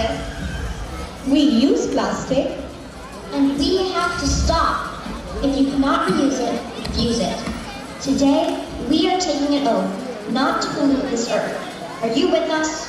plastic. We use plastic. And we have to stop. If you cannot reuse it, use it. Today, we are taking an oath not to pollute this earth. Are you with us?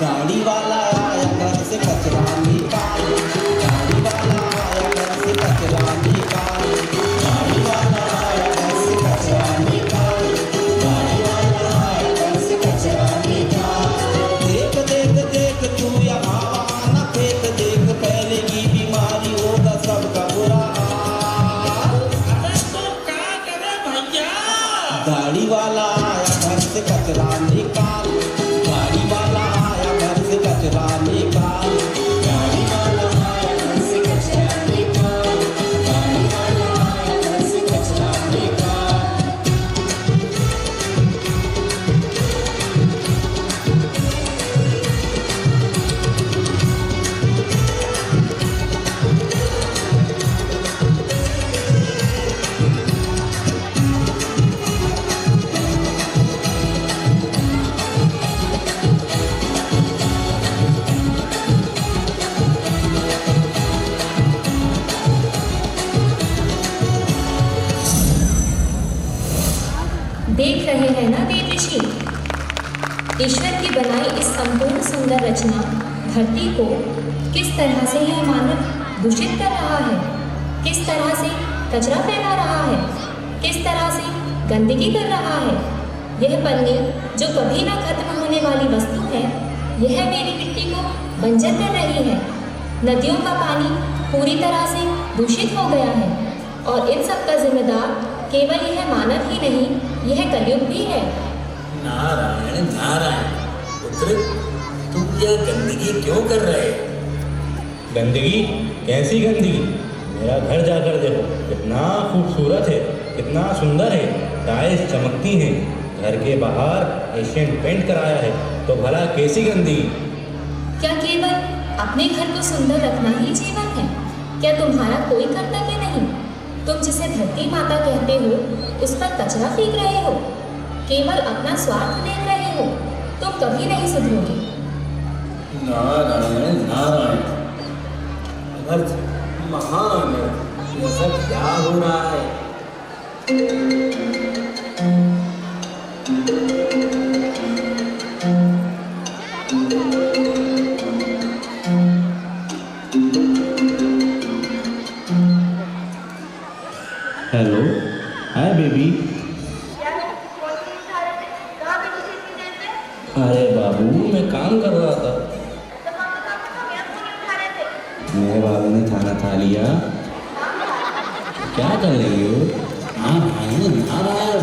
गाड़ी वाला आया घर से कचरा निकाल, गाड़ी वाला आया घर से कचरा निकाल, गाड़ी वाला आया घर से कचरा निकाल, गाड़ी वाला आया घर से कचरा निकाल। देख रहे हैं ना देव ऋषि, ईश्वर की बनाई इस संपूर्ण सुंदर रचना धरती को किस तरह से यह मानव दूषित कर रहा है, किस तरह से कचरा फैला रहा है, किस तरह से गंदगी कर रहा है। यह पन्नी जो कभी ना खत्म होने वाली वस्तु है, यह मेरी मिट्टी को बंजर कर रही है। नदियों का पानी पूरी तरह से दूषित हो गया है। और इन सब का जिम्मेदार केवल यह मानव ही नहीं, यह कलयुग भी है। नारायण नारायण। पुत्र, तुम यह गंदगी क्यों कर रहे हो? गंदगी? कैसी गंदगी? मेरा घर जाकर देखो, कितना खूबसूरत है, कितना सुंदर है, टाइल्स चमकती हैं, घर के बाहर एशियन पेंट कराया है, तो भला कैसी गंदगी? क्या केवल अपने घर को सुंदर रखना ही जीवन है? क्या तुम्हारा कोई कर्तव्य नहीं? तुम जिसे धरती माता कहते हो, उस पर कचरा फेंक रहे हो, केवल अपना स्वार्थ देख रहे हो। तुम कभी नहीं सुधरोगे। नारायण नारायण। अर्थ महान है, यह सब क्या हो रहा है? Hello, hi baby. अरे बाबू, मैं काम कर रहा था। मेरे बाबू ने खाना खा लिया। क्या कर रही हो? नारायण नारायण।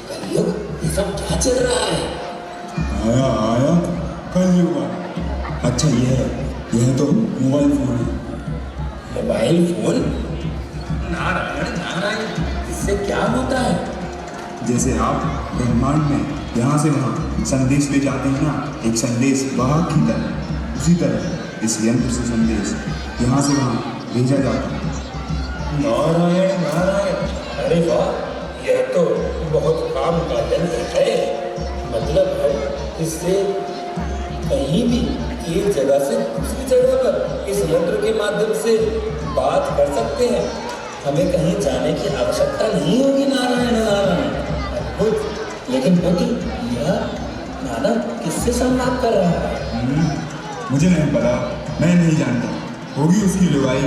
कलयुग, ये सब क्या चल रहा है? आया आया कलयुग। अच्छा यह तो मोबाइल फोन है। Mobile phone? नारायण नारायण, इससे क्या होता है? जैसे आप ब्रह्मांड में यहाँ से वहाँ संदेश ले जाते हैं ना, एक संदेश वाहक की तरह, उसी तरह इस यंत्र से संदेश यहाँ से वहाँ भेजा जाता है। नारायण नारायण। अरे वाह, यह तो बहुत काम का यंत्र है। मतलब है इससे कहीं भी एक जगह से दूसरी जगह पर इस यंत्र के माध्यम से बात कर सकते हैं। हमें कहीं जाने की आवश्यकता नहीं होगी। नारायण नारायण। अद्भुत। लेकिन बेटी, यह मानव किससे संवाद कर रहा है? मुझे नहीं पता, मैं नहीं जानता। होगी उसकी लुगाई,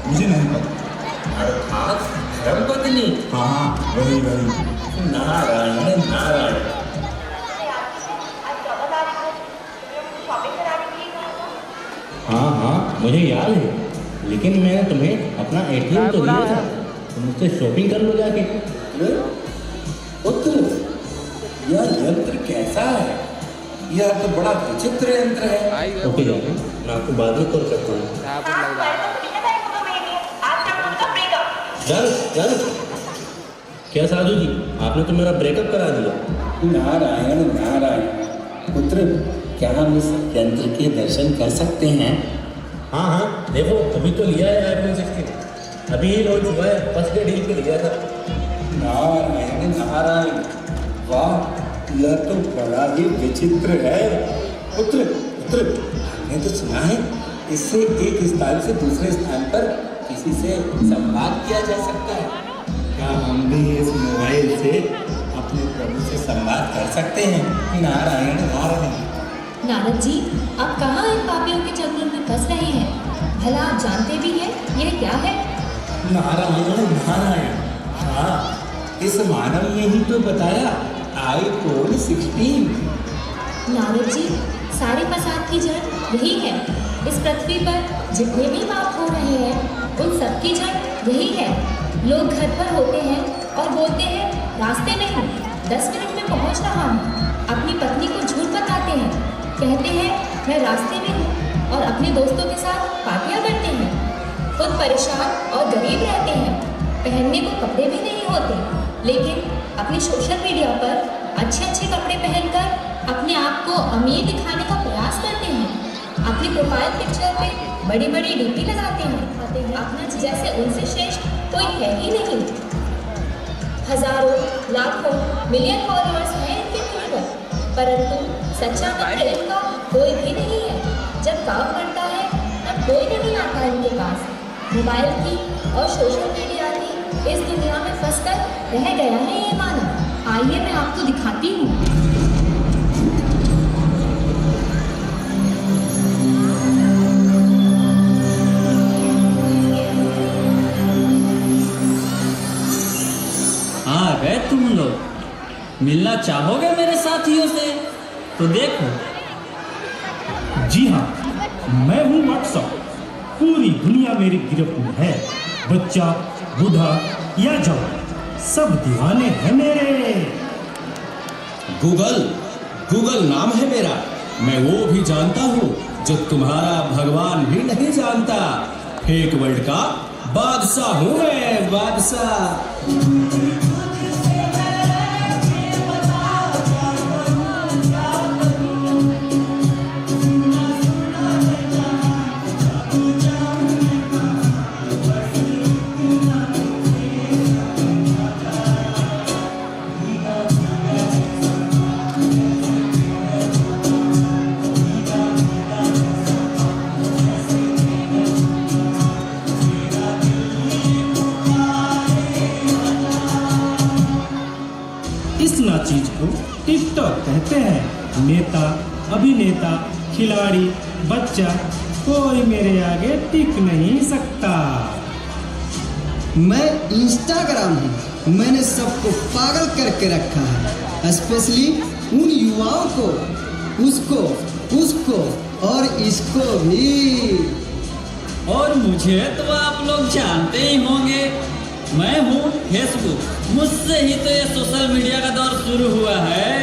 मुझे नहीं पता। अर्थात धर्मपत्नी? हाँ, वही। नारायण नारायण। हाँ, मुझे याद है, लेकिन मैंने तुम्हें अपना ATM तो दिया था, तुम मुझसे शॉपिंग कर लो जाके। पुत्र, यह यंत्र कैसा है? यह तो बड़ा विचित्र यंत्र है। ओके जाके, मैं आपको बाद में कॉल करता हूँ। चल क्या साधु जी, आपने तो मेरा ब्रेकअप करा दिया। नारायण नारायण। पुत्र, क्या हम इस यंत्र के दर्शन कर सकते हैं? हाँ, देखो अभी तो लिया है iPhone 16, अभी ही लॉन्च हुआ है, फर्स्ट डे डील पे लिया था। नारायण नारायण। वाह, यह तो बड़ा ही विचित्र है। पुत्र, हमने तो सुना है इससे एक स्थान से दूसरे स्थान पर किसी से संवाद किया जा सकता है। क्या हम भी इस मोबाइल से अपने प्रभु से संवाद कर सकते हैं? नारायण नारायण। नारद जी, आप कहाँ इन पापियों के चंगुल में फंस रहे हैं? भला आप जानते भी हैं यह क्या है? नारायण नारायण। हाँ, इस मानव ने ही तो बताया, iPhone 16। नारद जी, सारे फसाद की जड़ यही है। इस पृथ्वी पर जितने भी पाप हो रहे हैं, उन सब की जड़ यही है। लोग घर पर होते हैं और बोलते हैं रास्ते में हूँ, 10 मिनट में पहुँच रहा हूँ। अपनी पत्नी को झूठ बताते हैं, कहते हैं मैं रास्ते में हूँ और अपने दोस्तों के साथ पार्टियाँ करते हैं। खुद परेशान और गरीब रहते हैं, पहनने को कपड़े भी नहीं होते, लेकिन अपने सोशल मीडिया पर अच्छे कपड़े पहनकर अपने आप को अमीर दिखाने का प्रयास करते हैं। अपनी प्रोफाइल पिक्चर पे बड़ी डीपी लगाते हैं, अपना जैसे उनसे श्रेष्ठ कोई है ही नहीं। हजारों, लाखों, मिलियन फॉलोअर्स हैं इनके ट्विटर पर, परंतु सच्चा मित्र इनका कोई भी नहीं है। जब काम पड़ता है तब कोई नहीं आता इनके पास। मोबाइल की और सोशल मीडिया की इस दुनिया में फंसकर रह गया है ये मानव। आइए मैं आपको दिखाती हूँ। आ गए तुम लोग, मिलना चाहोगे मेरे साथियों से? तो देखो, जी हाँ, मेरी गिरफ्त में है। बच्चा, बूढ़ा या जवान, सब दीवाने हैं मेरे। गूगल नाम है मेरा। मैं वो भी जानता हूँ जो तुम्हारा भगवान भी नहीं जानता। फेक वर्ल्ड का बादशाह हूँ मैं, बादशाह। इस ना चीज को टिकटॉक कहते हैं। नेता, अभिनेता, खिलाड़ी, बच्चा, कोई मेरे आगे टिक नहीं सकता। मैं इंस्टाग्राम हूँ। मैंने सबको पागल करके रखा है, स्पेशली उन युवाओं को, उसको और इसको भी। और मुझे तो आप लोग जानते ही होंगे, मैं हूँ फेसबुक। मुझसे ही तो ये सोशल मीडिया का दौर शुरू हुआ है।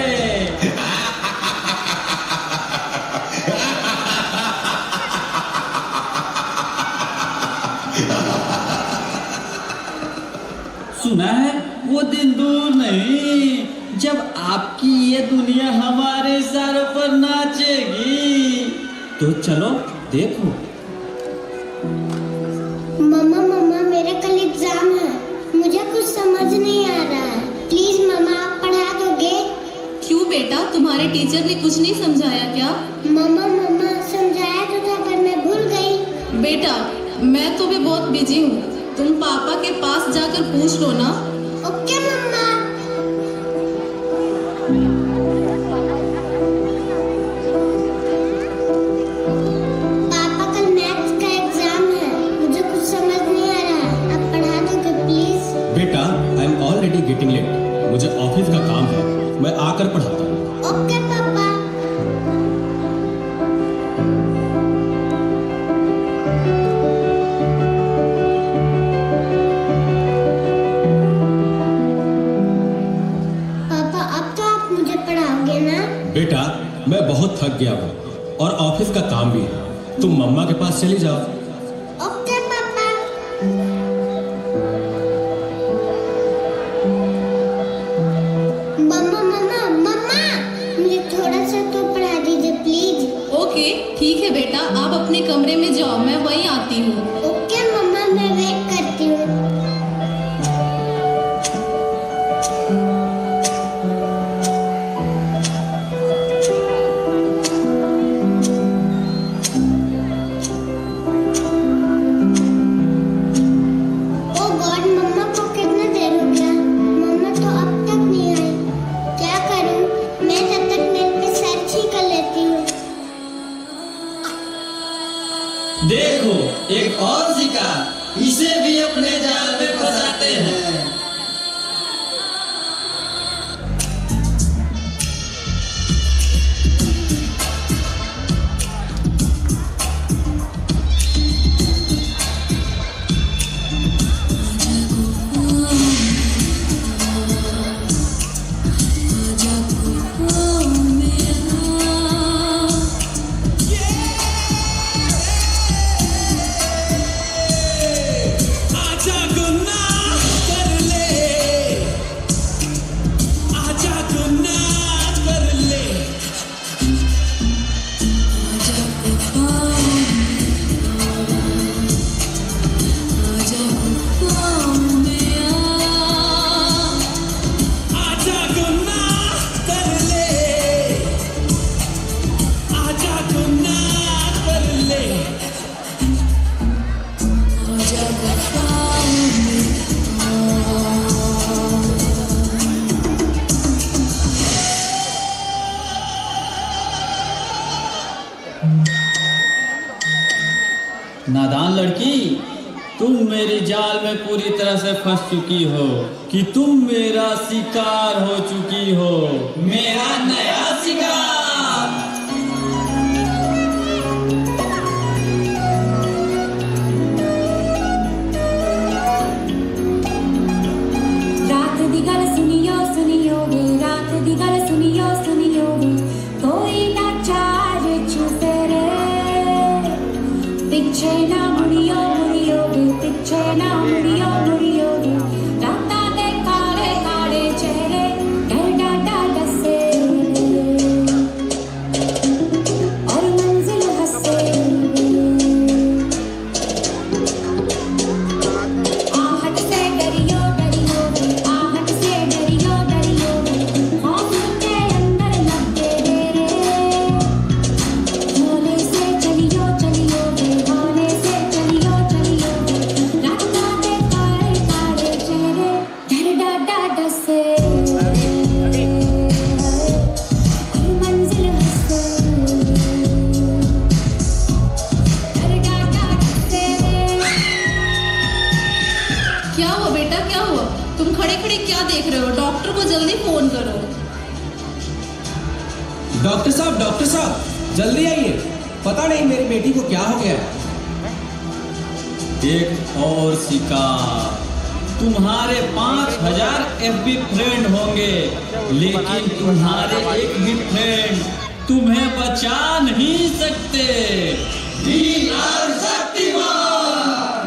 सुना है वो दिन दूर नहीं जब आपकी ये दुनिया हमारे इशारों पर नाचेगी। तो चलो देखो। मम्मा मेरा कल एग्जाम है, मुझे कुछ समझ नहीं आ रहा है। प्लीज मम्मा आप पढ़ा दोगे? क्यों बेटा, तुम्हारे टीचर ने कुछ नहीं समझाया क्या? मम्मा समझाया तो था पर मैं भूल गई। बेटा मैं तो भी बहुत बिजी हूँ, तुम पापा के पास जाकर पूछ लो ना। ओके मम्मा। पापा कल मैथ्स का एग्जाम है, मुझे कुछ समझ नहीं आ रहा है, आप पढ़ा दोगे प्लीज? बेटा I am already getting late, मुझे ऑफिस का काम है, मैं आकर पढ़ाता हूँ। ओके पापा। बेटा मैं बहुत थक गया हूँ और ऑफिस का काम भी है, तुम मम्मा के पास चली जाओ। ओके पापा। मम्मा मुझे थोड़ा सा तो पढ़ा दीजिए प्लीज। ओके ठीक है बेटा, आप अपने कमरे में जाओ, मैं वहीं आती हूँ। ओके मम्मा, मैं वेट करती हूँ। देखो एक और शिकार, इसे भी अपने जाल में फंसाते हैं। नादान लड़की, तुम मेरे जाल में पूरी तरह से फंस चुकी हो कि तुम मेरा शिकार हो चुकी हो, मेरा नया शिकार। पिछेना मुड़ियो मुड़ियो पिछेना मुड़ियो मुड़ियो दादा ने काले काले चेहरे डर डाटा डसे और मंजिल हंसे आहट से डरियो डरियो आहट से डरियो डरियो खौफ के अंदर लगे डेरे भोले से चलियो चलियो भोले से चलियो चलियो रास्ता के काले काले चेहरे डर डाटा डसे और मंजिल हंसे डर डाटा डसे। क्या हुआ बेटा, क्या हुआ? तुम खड़े खड़े क्या देख रहे हो? डॉक्टर को जल्दी फोन करो। डॉक्टर साहब जल्दी आइए, पता नहीं मेरी बेटी को क्या हो गया। एक और शिकार। तुम्हारे 5000 FB फ्रेंड होंगे, लेकिन तुम्हारे एक भी फ्रेंड तुम्हें बचा नहीं सकते।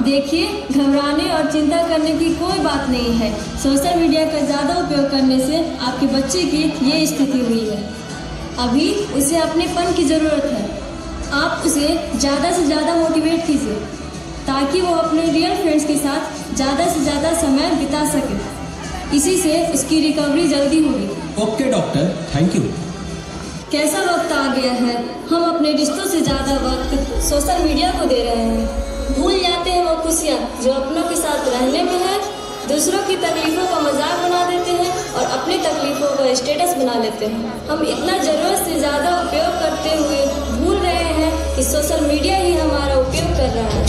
देखिए, घबराने और चिंता करने की कोई बात नहीं है। सोशल मीडिया का ज़्यादा उपयोग करने से आपके बच्चे की ये स्थिति हुई है। अभी उसे अपनेपन की ज़रूरत है। आप उसे ज़्यादा से ज़्यादा मोटिवेट कीजिए ताकि वो अपने रियल फ्रेंड्स के साथ ज़्यादा से ज़्यादा समय बिता सके। इसी से उसकी रिकवरी जल्दी होगी। Okay doctor, thank you. कैसा वक्त आ गया है, हम अपने रिश्तों से ज़्यादा वक्त सोशल मीडिया को दे रहे हैं। भूल जाते हैं वो खुशियाँ जो अपनों के साथ रहने में है। दूसरों की तकलीफ़ों का मजाक बना देते हैं और अपनी तकलीफ़ों का स्टेटस बना लेते हैं। हम इतना ज़रूरत से ज़्यादा उपयोग करते हुए भूल रहे हैं कि सोशल मीडिया ही हमारा उपयोग कर रहा है।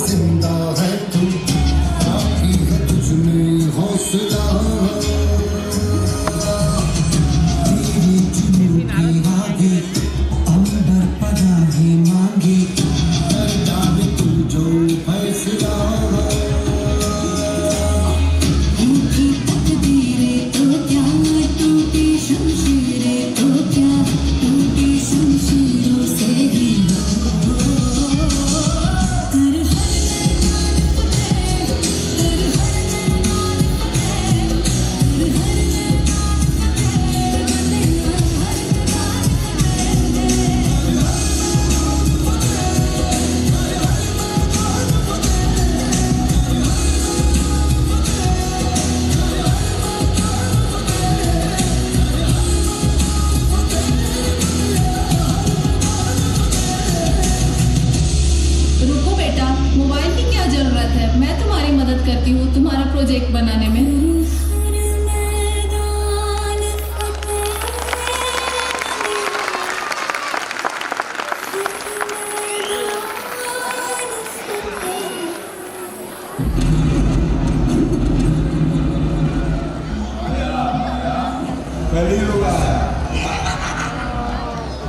जिंदा है तू, बाकी है तुझमें हौसला। तेरी चुनौती आगे अंबर पनाहे मांगे, कर डाल तू जो फैसला। उनकी तकदीरें तो क्या, टूटी शमशीरें तो क्या, टूटी शमशीरों से ही करती हूँ तुम्हारा प्रोजेक्ट बनाने में।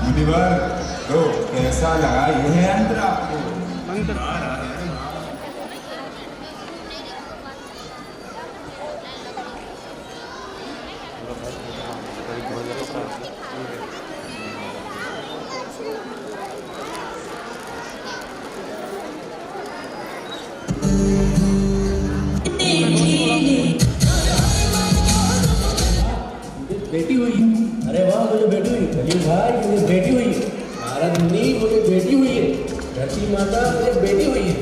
मुनिवर, तो कैसा लगा यह यंत्र आपको? बेटी हुई। अरे वाह, मुझे बेटी हुई। कलीम भाई, मुझे बेटी हुई। नारद मुनि, मुझे बेटी हुई है। धरती माता, मुझे बेटी हुई है।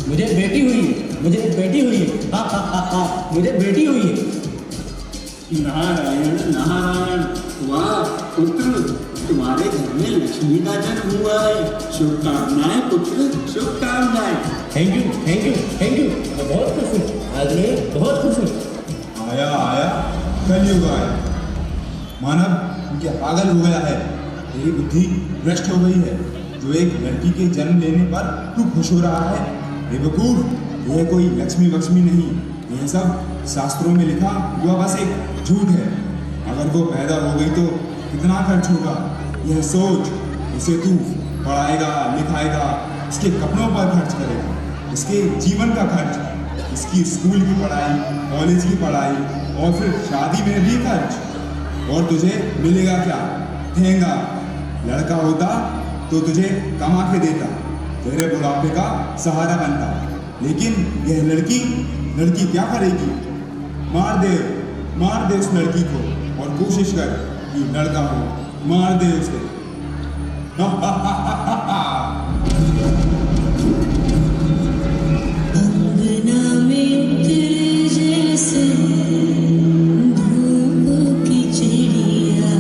मुझे बेटी हुई है। मुझे बेटी हुई है। हा हा हा हा, मुझे बेटी हुई है। नारायण नारायण, वाह पुत्र, तुम्हारे घर में लक्ष्मी का जन्म हुआ है। शुभकामनाएं पुत्र, शुभकामनाएं। Thank you thank you thank you. मैं बहुत खुश हूँ, आज मैं बहुत खुश हूँ। आया आया कलयुग आया। मानव क्या पागल हो गया है? तेरी बुद्धि भ्रष्ट हो गई है। जो एक लड़की के जन्म लेने पर तू खुश हो रहा है? बेवकूफ, यह कोई लक्ष्मी वक्ष्मी नहीं, यह सब शास्त्रों में लिखा हुआ बस एक झूठ है। अगर वो पैदा हो गई तो कितना खर्च होगा? यह सोच। उसे तू पढ़ाएगा, लिखाएगा, इसके कपड़ों पर खर्च करेगा, इसके जीवन का खर्च, इसकी स्कूल की पढ़ाई, कॉलेज की पढ़ाई और फिर शादी में भी खर्च। और तुझे मिलेगा क्या? ठेंगा। लड़का होता तो तुझे कमा के देता, तेरे बुढ़ापे का सहारा बनता। लेकिन यह लड़की क्या करेगी? मार दे उस लड़की को और कोशिश कर कि लड़का हो, मार दे उसे। अंगना में तेरे जैसे धूप की चिड़िया,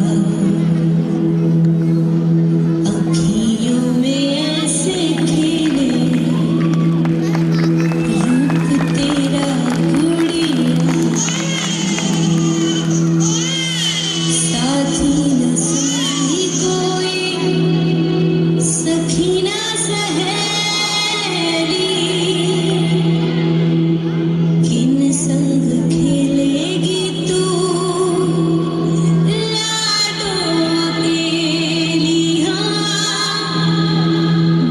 अखियों में ऐसे खेले रूप तेरा गुड़िया, साथी न साथी कोई, सखी ना सहेली, किन संग खेलेगी तू लाडो अकेली। हाँ,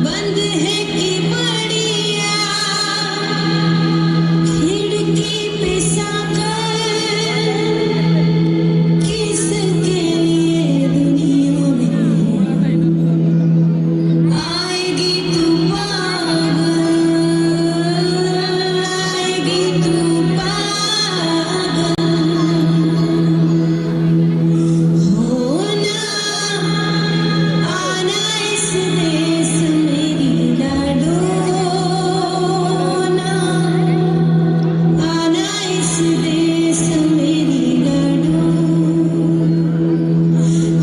बंद है कि बढ़िया खिड़की पे साकर, किसके लिए दुनिया में आएगी तू पागल, आएगी तू पागल। होना आना इस देश मेरी लाडो, ना आना इस देश मेरी लाडो।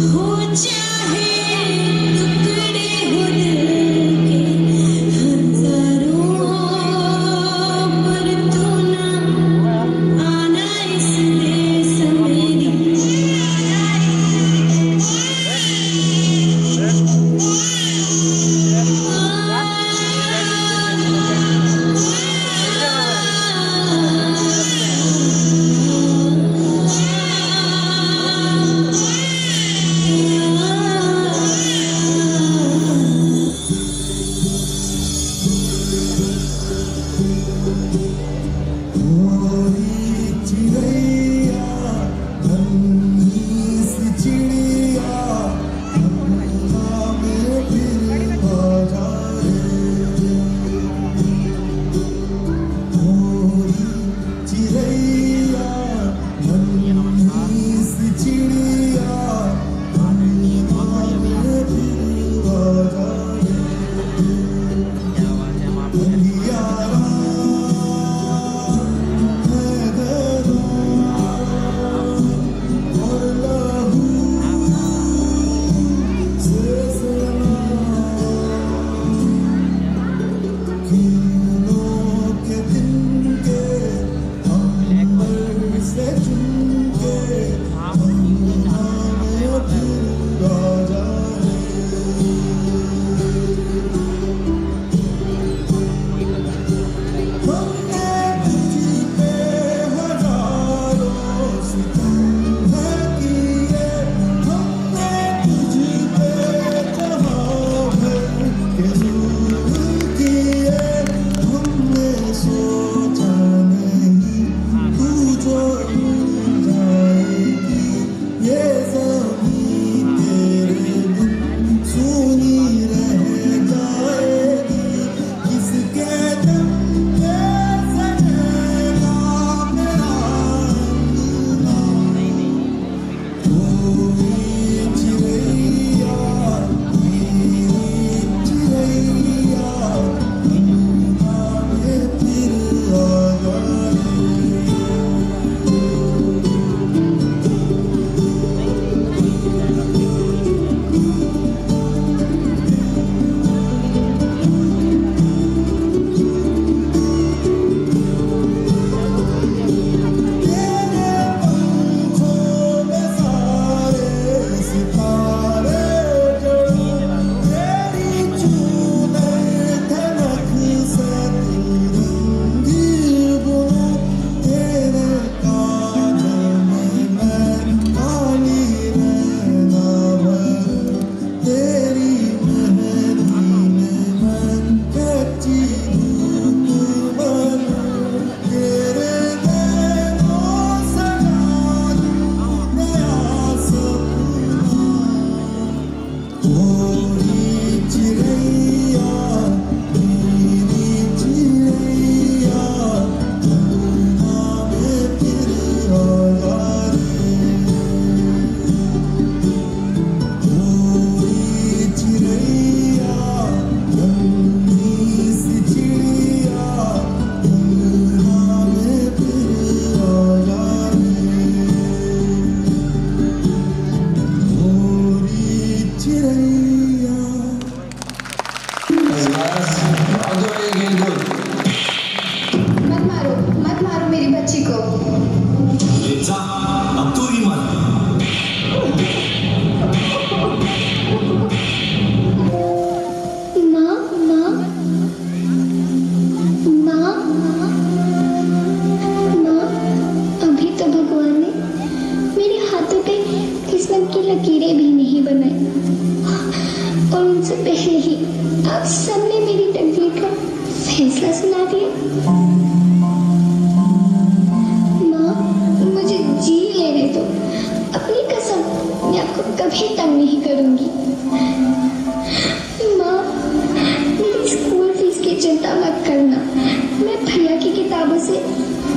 हो चाहे टुकड़े हो दिल के हजारों, पर तू ना आना इस देश मेरी। फैसला सुना दिया। माँ, मुझे जी लेने दो। अपनी कसम, मैं आपको कभी तंग नहीं करूंगी। माँ, मेरी स्कूल फीस की चिंता मत करना। मैं भैया की किताबों से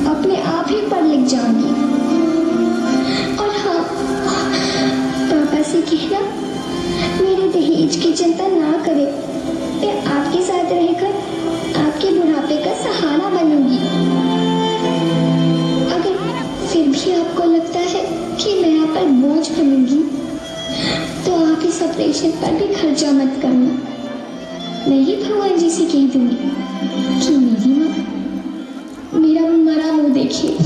अपने आप ही पढ़ लिख जाऊंगी। और हाँ, पापा से कहना मेरे दहेज की चिंता ना करे। मैं आपके साथ रहकर आपके बुढ़ापे का सहारा बनूंगी। अगर फिर भी आपको लगता है कि मैं आप पर बोझ बनूंगी, तो आप इस ऑपरेशन पर भी खर्चा मत करना। मैं ही भगवान जी से कह दूंगी कि मेरी माँ मेरा मरा मुंह देखिए।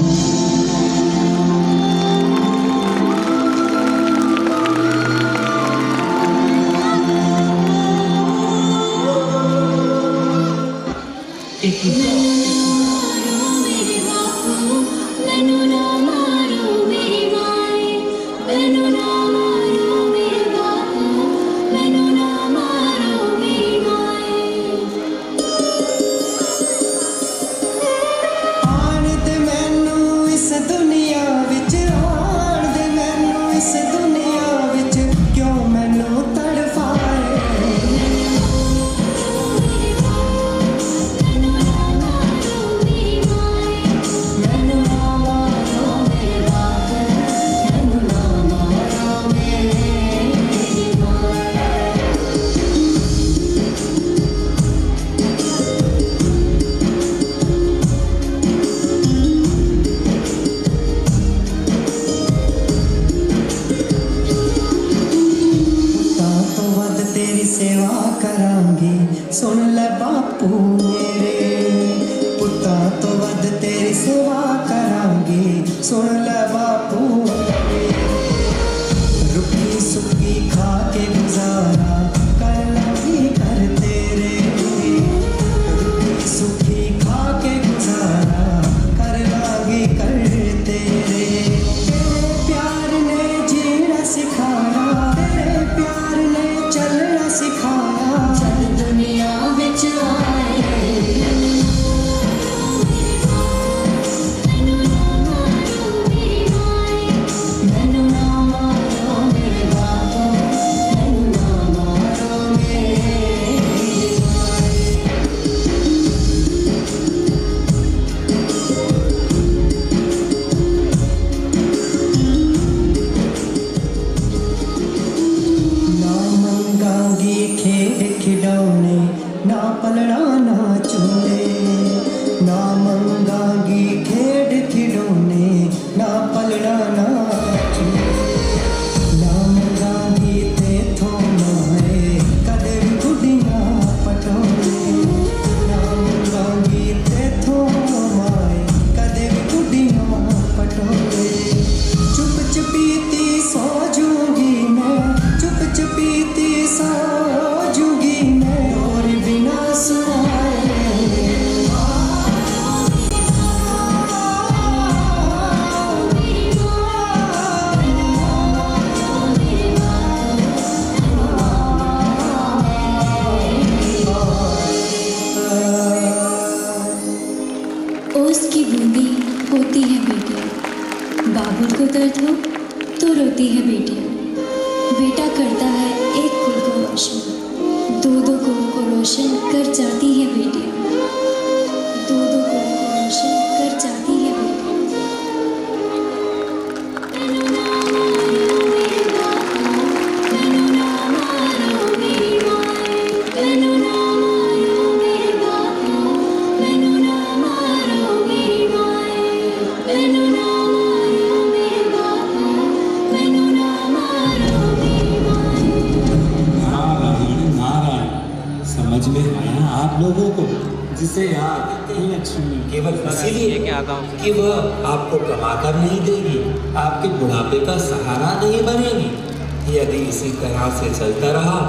कि वह आपको कमाकर नहीं देगी, आपके बुढ़ापे का सहारा नहीं बनेगी। यदि इसी तरह से चलता रहा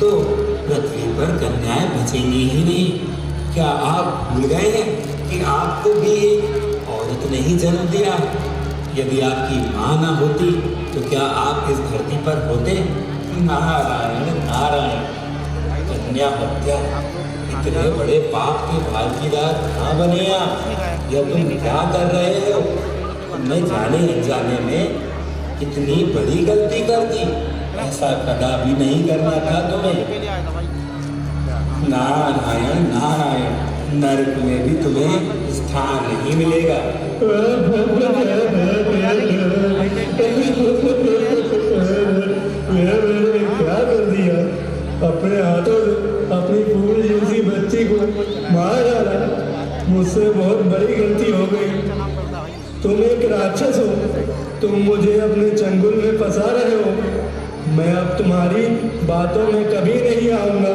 तो पृथ्वी पर कन्याएं बचेंगी ही नहीं। क्या आप भूल गए हैं कि आपको भी एक औरत ने ही जन्म दिया? यदि आपकी माँ ना होती तो क्या आप इस धरती पर होते? नारायण नारायण। कन्या हत्या इतने बड़े पाप के भागीदार कहाँ बने आप? यह तुम क्या कर रहे हो? तुमने जाने अनजाने में कितनी बड़ी गलती कर दी। ऐसा कदापि नहीं करना था तुम्हें। नारायण नारायण, नरक में भी तुम्हें स्थान नहीं मिलेगा। क्या कर दिया? अपने हाथों से अपनी फूल जैसी बच्ची को मार डाला। मुझसे बहुत बड़ी गलती हो गई। तुम एक राक्षस हो, तुम मुझे अपने चंगुल में फंसा रहे हो। मैं अब तुम्हारी बातों में कभी नहीं आऊंगा।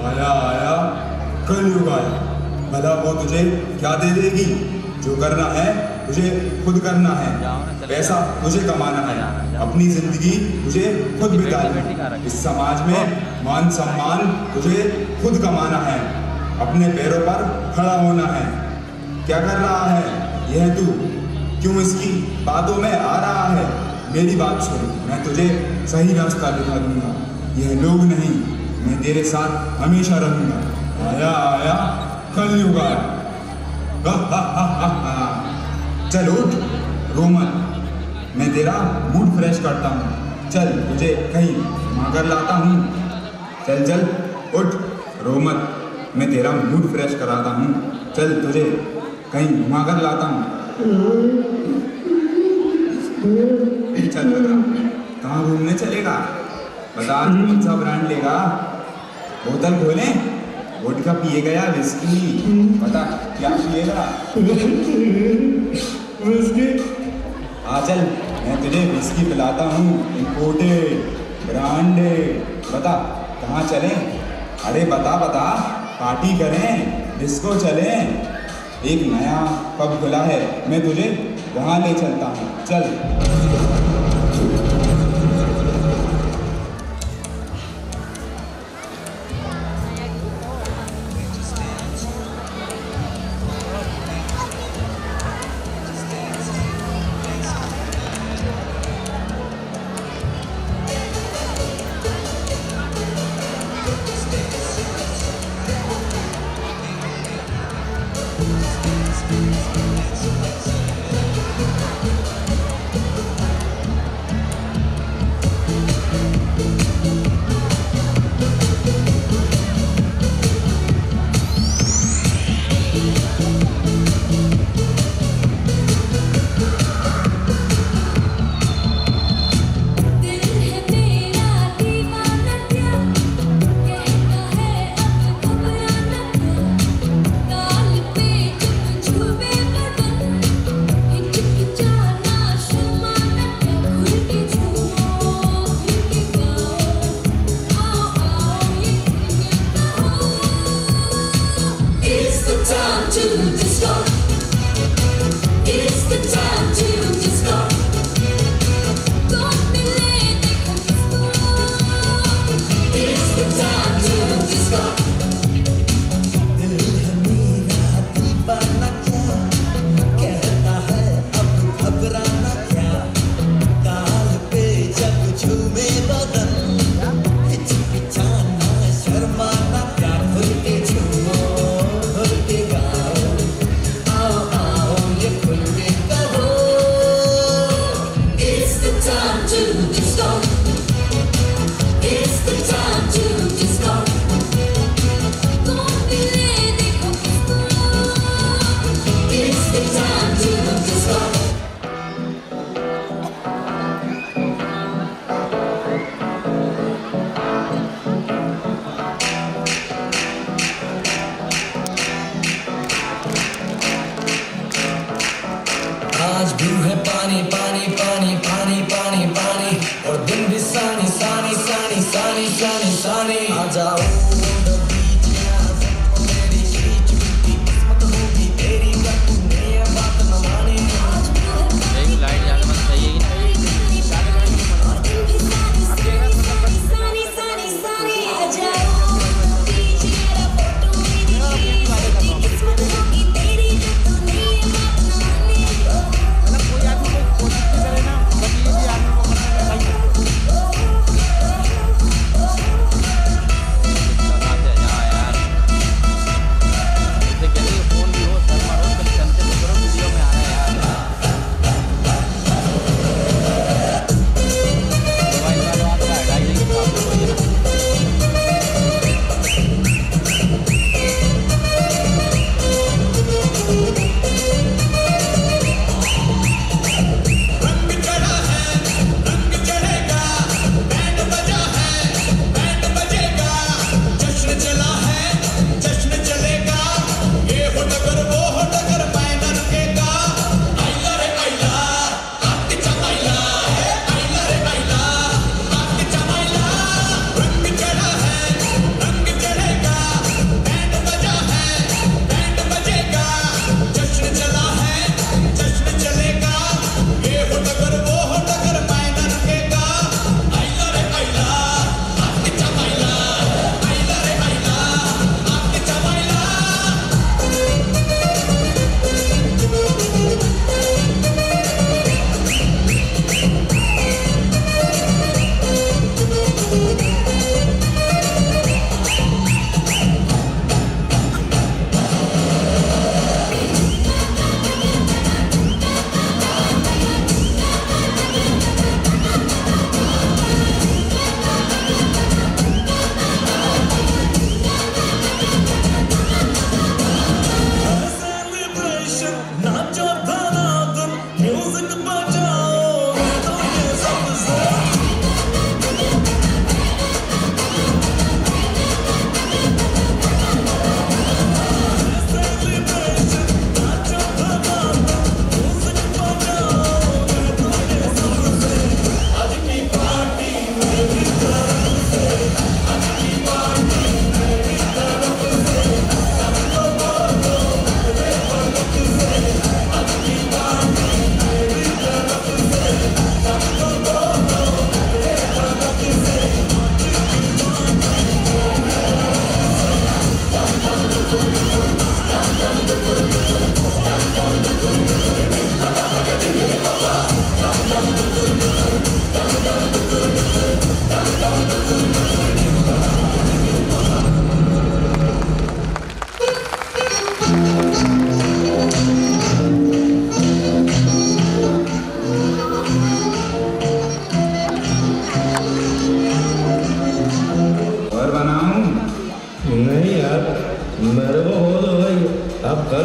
आया आया कलयुग आया। भला वो तुझे क्या दे देगी? जो करना है तुझे खुद करना है। पैसा तुझे कमाना है। अपनी जिंदगी तुझे खुद बितानी है। इस समाज में मान सम्मान तुझे खुद कमाना है। अपने पैरों पर खड़ा होना है। क्या कर रहा है यह तू? क्यों इसकी बातों में आ रहा है? मेरी बात सुन, मैं तुझे सही रास्ता दिखा दूंगा। यह लोग नहीं, मैं तेरे साथ हमेशा रहूंगा। आया आया कलयुग आया। चल उठ, रो मत, मैं तेरा मूड फ्रेश करता हूँ। चल तुझे कहीं घुमाकर लाता हूँ। चल चल उठ, रो मत, मैं तेरा मूड फ्रेश कराता हूँ। चल तुझे कहीं घुमाकर लाता हूँ। चल बता, कहाँ घूमने चलेगा? बता, आज कौन सा ब्रांड लेगा? बोतल खोले, वोडका पिएगा या विस्की? बता क्या पिएगा? विस्की? हाँ चल, मैं तुझे विस्की पिलाता हूँ, इंपोर्टेड ब्रांडेड। बता कहाँ चलें? अरे बता बता, पार्टी करें, डिस्को चलें? एक नया पब खुला है, मैं तुझे वहाँ ले चलता हूँ। चल। आज भी है पानी पानी पानी पानी पानी पानी और दिन भी सानी सानी सानी सानी सानी सानी आ जाओ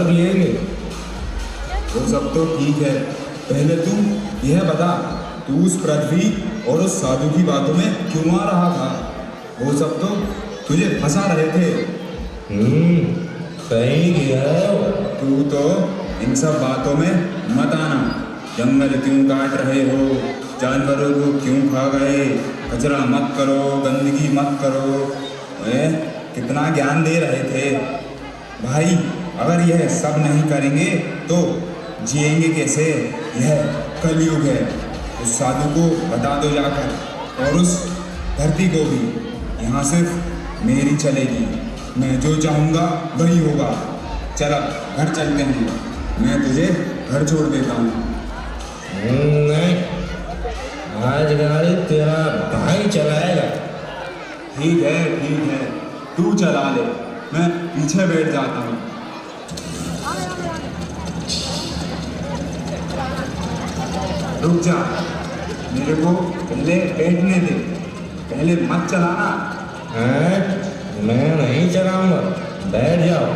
कर पिएंगे। वो सब तो ठीक है, पहले तू यह बता, तू उस पृथ्वी और उस साधु की बातों में क्यों आ रहा था? वो सब तो तुझे फंसा रहे थे। सही किया। तू तो इन सब बातों में मत आना। जंगल क्यों काट रहे हो, जानवरों को क्यों खा गए, कचरा मत करो, गंदगी मत करो, कितना ज्ञान दे रहे थे भाई। अगर यह सब नहीं करेंगे तो जिएंगे कैसे? यह कलयुग है। उस साधु को बता दो जाकर, और उस धरती को भी। यहाँ सिर्फ मेरी चलेगी, मैं जो चाहूँगा वही होगा। चल अब घर चलते हैं, मैं तुझे घर छोड़ देता हूँ। नहीं, आज गाड़ी तेरा भाई चलाएगा। ठीक है, तू चला ले, मैं पीछे बैठ जाता हूँ। रुक जा, मेरे को पहले बैठने दे, पहले मत चलाना। मैं नहीं चलाऊंगा, बैठ जाओ।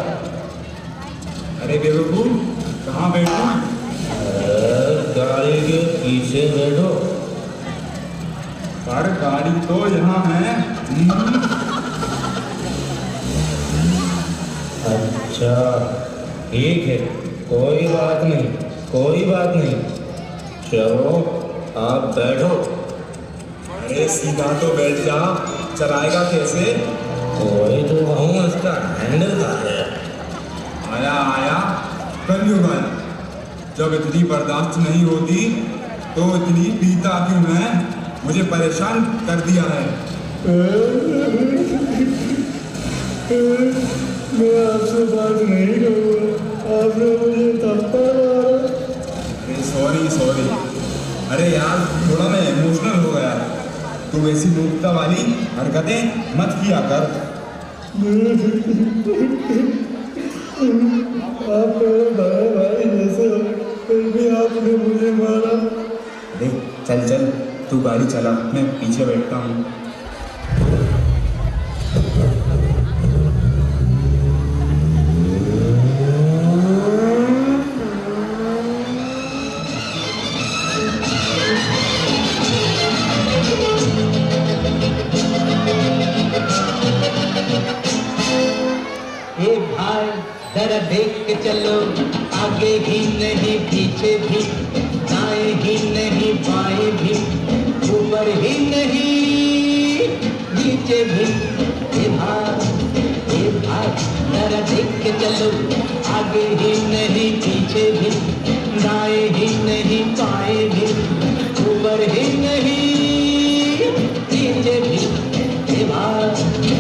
अरे बेवकूफ, कहाँ बैठूं? गाड़ी के पीछे बैठो। पर गाड़ी तो यहाँ है। अच्छा ठीक है, कोई बात नहीं। चलो आप बैठो। अरे सीधा तो बैठ जा, चलाएगा कैसे? कोई तो कहूँ इसका हैंडल कहाँ है? आया कलयुग आया। जब इतनी बर्दाश्त नहीं होती तो इतनी पीता क्यों है? मुझे परेशान कर दिया है। मैं आपसे बात नहीं करूँगा, आपने मुझे थप्पड़ मारा। सॉरी। अरे यार, थोड़ा मैं इमोशनल हो गया। तू वैसी मूर्खता वाली हरकतें मत किया कर। आप मेरे भाई जैसे हो, फिर भी आपने मुझे मारा। अरे चल, तू गाड़ी चला, मैं पीछे बैठता हूँ। जरा देख के चलो, आगे ही नहीं पीछे भी, दाएं ही नहीं बाएं भी, ऊपर ही नहीं नीचे भी। ए भाई जरा देख के चलो, आगे ही नहीं पीछे भी, दाएं ही नहीं बाएं भी, ऊपर ही नहीं नीचे भी। ए भाई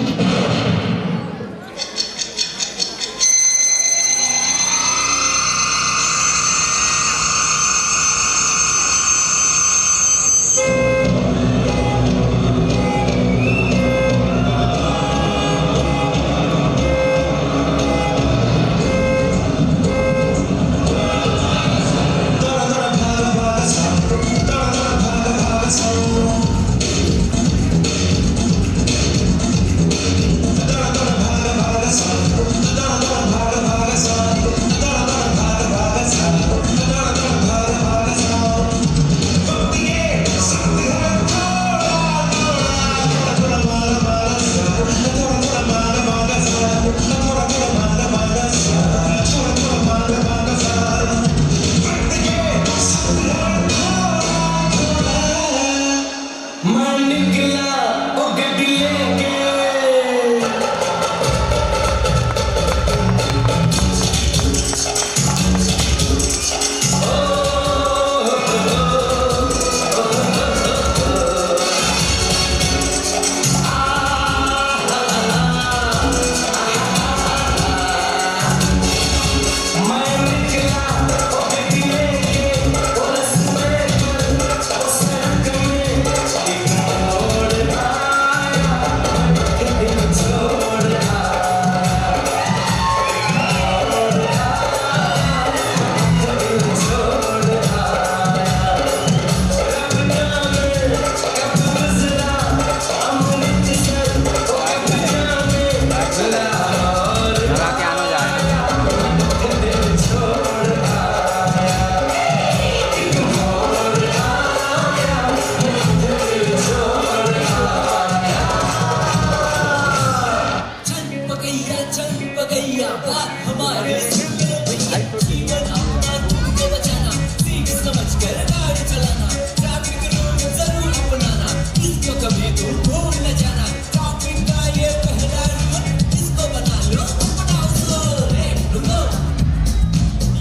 बात हमारी सुन लो भैया, जीवन अपना तुमको बचाना, सीख समझ कर गाड़ी चलाना, ट्रैफिक रूल जरूर अपनाना, इसको कभी तुम भूल न जाना, ट्रैफिक का ये पहला रूल, इसको बना लो अपना उसूल। रेड रुको,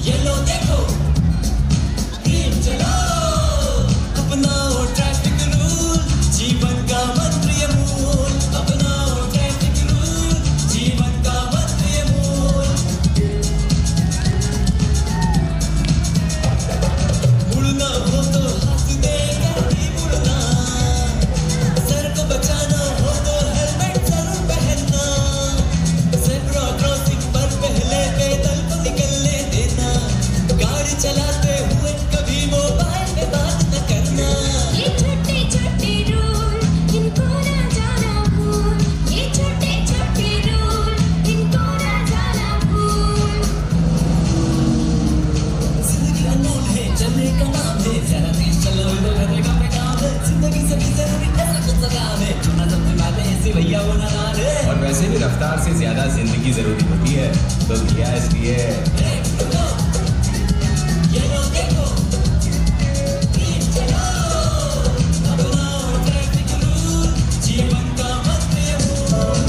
येलो देखो, ग्रीन चलो, अपनाओ ट्रैफिक रूल, जीवन का मंत्र ये मूल, अपनाओ ट्रैफिक रूल, जीवन का मंत्र ये मूल। मुड़ना हो तो हाथ देकर ही मुड़ना, सर को बचाना हो तो हेलमेट जरूर पहनना, ज़ेब्रा क्रॉसिंग पर पहले पैदल को निकलने देना, गाड़ी चलाते हुए कभी मोबाइल में बात न करना। ये छोटे छोटे रूल इनको ना जाना भूल, ये छोटे छोटे रूल इनको ना जाना भूल। जिंदगी अनमोल है, चलने का नाम है, जरा तेज चलो तो खतरे का पैगाम है, जिंदगी सभी जरूरी ऐसा कुछ सगाम है, चुना सबसे पहले ऐसे भैया वो नादान है। और वैसे भी रफ्तार से ज्यादा जिंदगी जरूरी होती है, तो किया इसलिए ये लो देखो, ग्रीन चलो, अपनाओ ट्रैफिक रूल, जीवन का मंत्र ये मूल।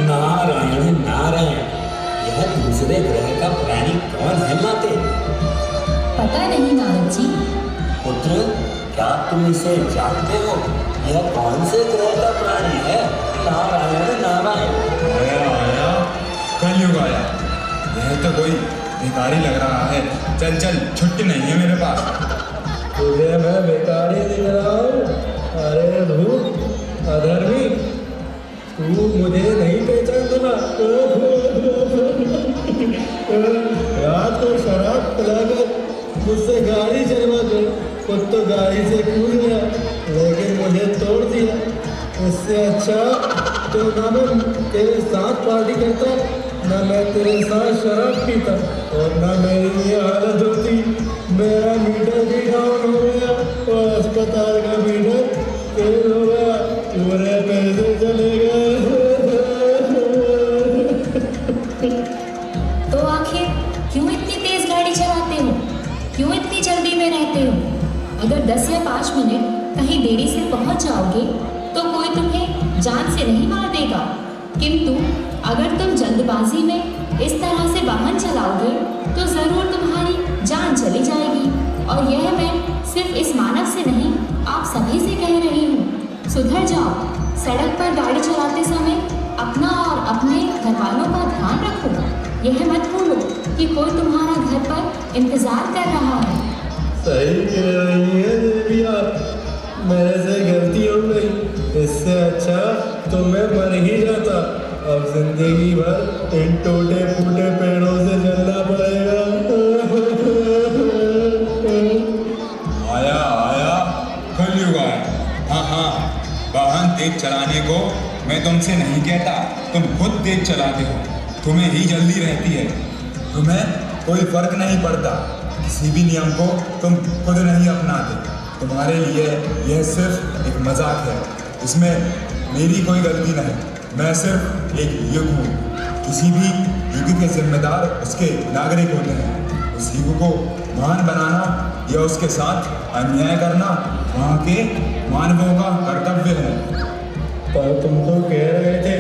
नारायण नारायण, यह दूसरे ग्रह का प्राणी कौन है माते? पता नहीं नारद जी। पुत्र, क्या तुम इसे जानते हो? यह कौन से ग्रह का प्राणी है? नारायण नारायण। आया आया, कलयुग आया। यह तो कोई भिखारी लग रहा है। चल चल, छुट्टी नहीं है मेरे पास। तुझे मैं भिखारी दिख रहा हूँ? अरे भूत अधर्मी, तू मुझे नहीं पहचान सका। रात को शराब पिलाकर मुझसे गाड़ी चलवा कर खुद तो गाड़ी से कूद गया, लेकिन मुझे तोड़ दिया। इससे अच्छा तो ना मैं तेरे साथ पार्टी करता, ना मैं तेरे साथ शराब पीता, और ना मेरी ये हालत होती। मेरा मीटर भी डाउन हो गया और अस्पताल का मीटर फेल हो गया, पूरे पैसे चले गए। तो आखिर क्यों इतनी तेज गाड़ी चलाते हो? क्यों इतनी जल्दी में रहते हो? अगर 10 या 5 मिनट कहीं देरी से पहुंच जाओगे तो कोई तुम्हें जान से नहीं मार देगा, किंतु अगर तुम जल्दबाजी में इस तरह से वाहन चलाओगे तो ज़रूर तुम्हारी जान चली जाएगी। और यह मैं सिर्फ इस मानव से नहीं, आप सभी से कह रही हूँ। सुधर जाओ। सड़क पर गाड़ी चलाते समय अपना और अपने घर वालों का ध्यान रखो। यह मत भूलो कि कोई तुम्हारा घर पर इंतज़ार कर रहा है। सही कह रही है देवी आप, मेरे से गलती हो गई। इससे अच्छा तो मैं मर ही जाता। अब जिंदगी भर इन टूटे फूटे पेड़ों से चलना पड़ेगा। आया आया, कलयुग आया। हाँ हाँ, वाहन तेज चलाने को मैं तुमसे नहीं कहता, तुम खुद तेज चलाते हो। तुम्हें ही जल्दी रहती है, तुम्हें कोई फर्क नहीं पड़ता। किसी भी नियम को तुम खुद नहीं अपनाते। तुम्हारे लिए यह सिर्फ एक मजाक है, इसमें मेरी कोई गलती नहीं। मैं सिर्फ एक युग हूँ। किसी भी युग के जिम्मेदार उसके नागरिक होते हैं। उस युग को महान बनाना या उसके साथ अन्याय करना वहाँ के मानवों का कर्तव्य है। पर तुम तो कह रहे थे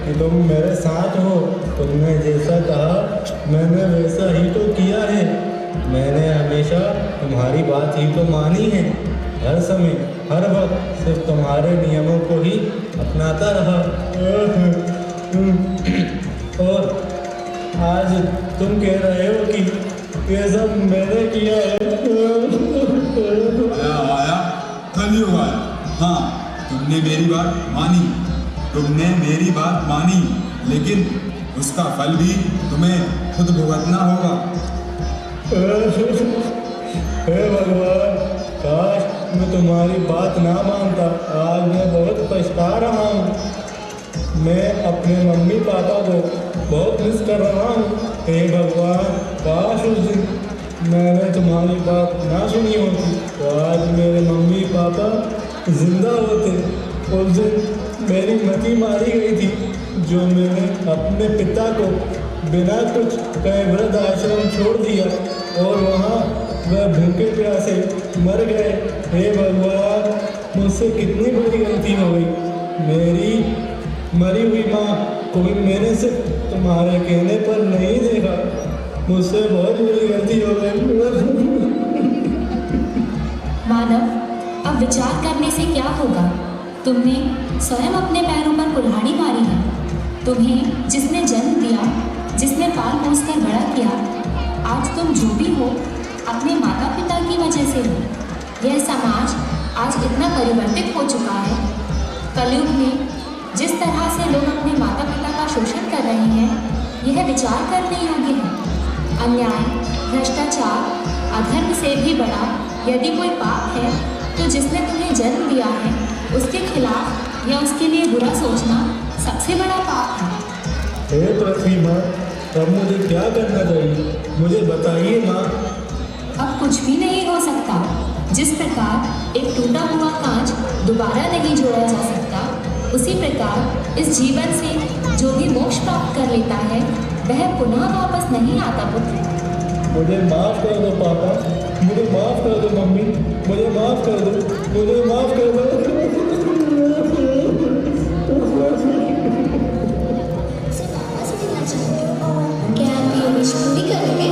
कि तुम मेरे साथ हो। तुमने जैसा कहा मैंने वैसा ही तो किया है। मैंने हमेशा तुम्हारी बात ही तो मानी है। हर समय हर वक्त सिर्फ तुम्हारे नियमों को ही अपनाता रहा। और आज तुम कह रहे हो कि ये सब मैंने किया है। आया आया, कलयुग आया। हाँ, तुमने मेरी बात मानी, तुमने मेरी बात मानी, लेकिन उसका फल भी तुम्हें खुद भुगतना होगा। हे भगवान, काश मैं तुम्हारी बात ना मानता। आज मैं बहुत पछता रहा हूँ। मैं अपने मम्मी पापा को बहुत मिस कर रहा हूँ। हे भगवान, काश उस दिन मैंने तुम्हारी बात ना सुनी होती तो आज मेरे मम्मी पापा जिंदा होते। उस दिन मेरी मती मारी गई थी। जो मैंने अपने पिता को बिना कुछ कहे वृद्ध आश्रम छोड़ दिया और वहाँ वह भूखे प्यासे मर गए। हे भगवान, मुझसे कितनी बड़ी गलती हो गई। मेरी मरी हुई माँ को भी मैंने सिर्फ तुम्हारे कहने पर नहीं देखा। मुझसे बहुत बड़ी गलती हो गई। मानव, अब विचार करने से क्या होगा? तुमने स्वयं अपने पैरों पर कुल्हाड़ी मारी है। तुम्हें जिसने जन्म दिया, जिसने पाल पोस कर बड़ा किया, आज तुम जो भी हो अपने माता पिता की वजह से हो। यह समाज आज इतना परिवर्तित हो चुका है। कलयुग में जिस तरह से लोग अपने माता पिता का शोषण कर रहे हैं, यह विचार करने योग्य है। अन्याय, भ्रष्टाचार, अधर्म से भी बड़ा यदि कोई पाप है तो जिसने तुम्हें जन्म दिया है उसके खिलाफ या उसके लिए बुरा सोचना सबसे बड़ा पाप है। हे पृथ्वी माँ, अब मुझे क्या करना चाहिए? मुझे बताइए माँ। अब कुछ भी नहीं हो सकता। जिस प्रकार एक टूटा हुआ कांच दोबारा नहीं जोड़ा जा सकता, उसी प्रकार इस जीवन से जो भी मोक्ष प्राप्त कर लेता है वह पुनः वापस नहीं आता पुत्र। मुझे माफ कर दो पापा, मुझे माफ कर दो मम्मी, मुझे माफ कर दो, मुझे माफ कर दो। क्या आप ये विश पूरी करेंगे?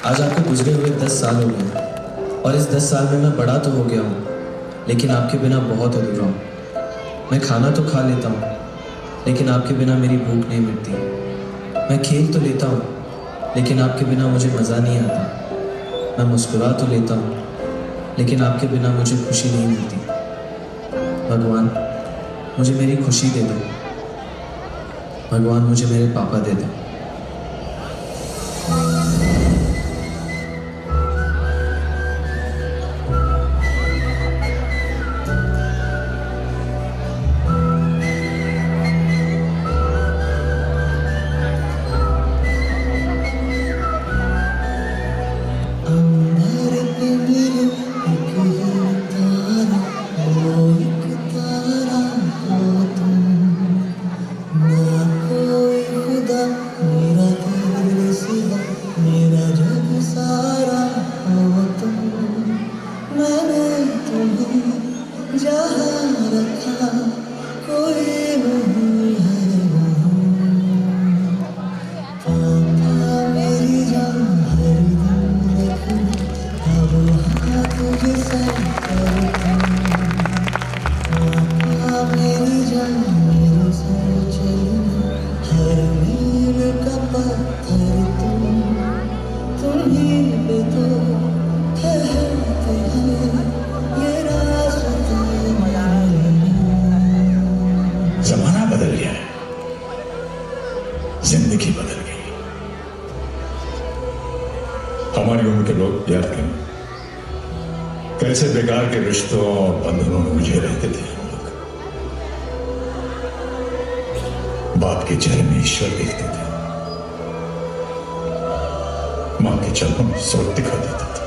आज आपके गुजरे हुए 10 साल हो गए और इस 10 साल में मैं बड़ा तो हो गया हूँ, लेकिन आपके बिना बहुत अधूरा हूँ। मैं खाना तो खा लेता हूँ, लेकिन आपके बिना मेरी भूख नहीं मिटती। मैं खेल तो लेता हूँ, लेकिन आपके बिना मुझे मज़ा नहीं आता। मैं मुस्कुरा तो लेता हूँ, लेकिन आपके बिना मुझे खुशी नहीं मिलती। भगवान, मुझे मेरी खुशी दे दो। भगवान, मुझे मेरे पापा दे दो। जमाना बदल गया है, जिंदगी बदल गई। हमारी उम्र के लोग याद करें, कैसे बेकार के रिश्तों और बंधनों में मुझे रहते थे हम लोग। बाप के चेहरे में ईश्वर देखते थे, मां के चरणों में स्वर्ग दिखा देते थे।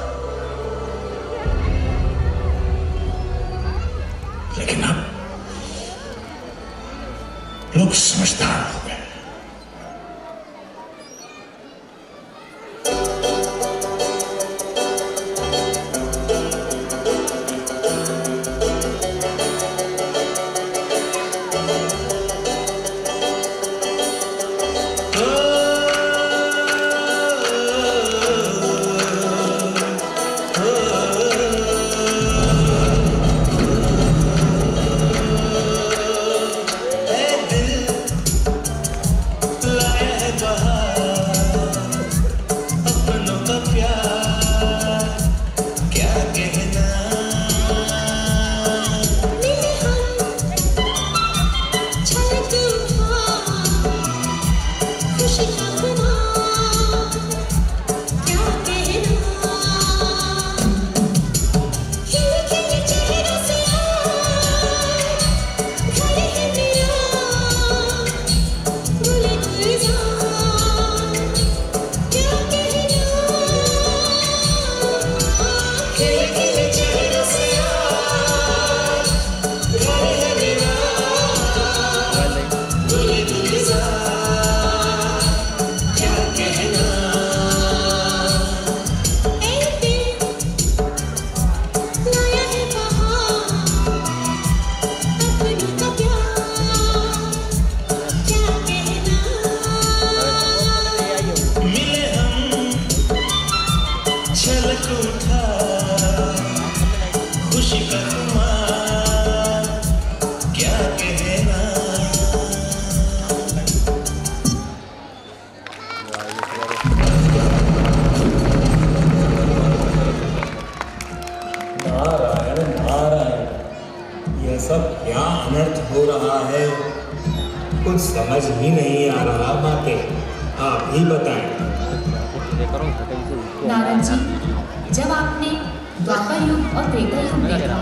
लेकिन अब लोग समझदार हो गए। कुछ समझ ही नहीं आ रहा माते, आप ही बताएं। नारद जी, जब आपने द्वापर युग और त्रेता युग देखा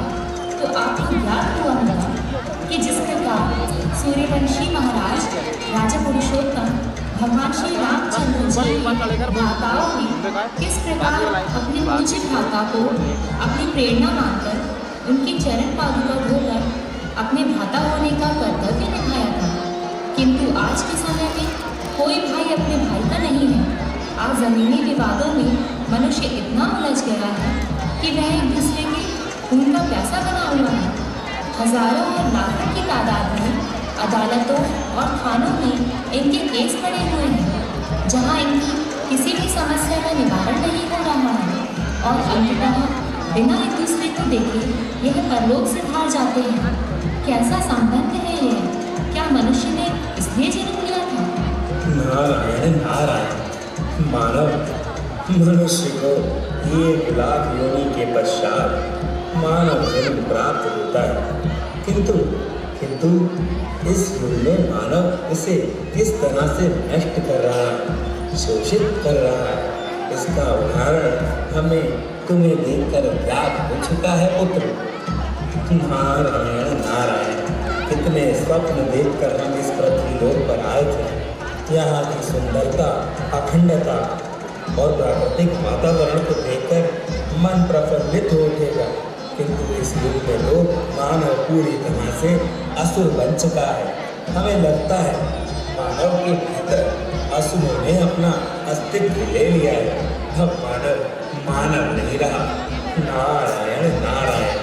तो आपको याद हुआ होगा कि जिस प्रकार सूर्यवंशी महाराज राजा पुरुषोत्तम भगवान श्री रामचंद्र जी भ्राताओं ने किस प्रकार अपने पूज्य भ्राता को अपनी प्रेरणा मानकर उनकी चरण पादुका धोकर अपने भ्राता होने का कर्तव्य निभाया था, किंतु आज के समय में कोई भाई अपने भाई का नहीं है। आज जमीनी विवादों में मनुष्य इतना उलझ गया है कि वह एक दूसरे के खून का प्यासा बना हुआ है। हजारों और लाखों की तादाद में अदालतों और थानों में इनके केस पड़े हुए हैं, जहां इनकी किसी भी समस्या का निवारण नहीं हो रहा है और अंततः बिना एक दूसरे को देखे यह परलोक से हार जाते हैं। कैसा संबंध है यह? क्या मनुष्य ने इसलिए जन्म लिया था? नारायण नारायण, मानव मनुष्य को 1 लाख योनि के पश्चात मानव जन्म प्राप्त होता है, किंतु इस युग में मानव इसे किस तरह से नष्ट कर रहा है, शोषित कर रहा है, इसका उदाहरण हमें तुम्हें देखकर ज्ञात हो चुका है पुत्र। नारायण नारायण, कितने स्वप्न देखकर हम इस पृथ्वी लोक पर आए थे। यहाँ की सुंदरता, अखंडता और प्राकृतिक वातावरण को देखकर मन प्रफुल्लित हो उठेगा, किंतु इस युग में लोग मानव पूरी तरह से असुर बन चुका है। हमें लगता है मानव के भीतर असुरों ने अपना अस्तित्व ले लिया है। अब मानव नहीं रहा। नारायण नारायण,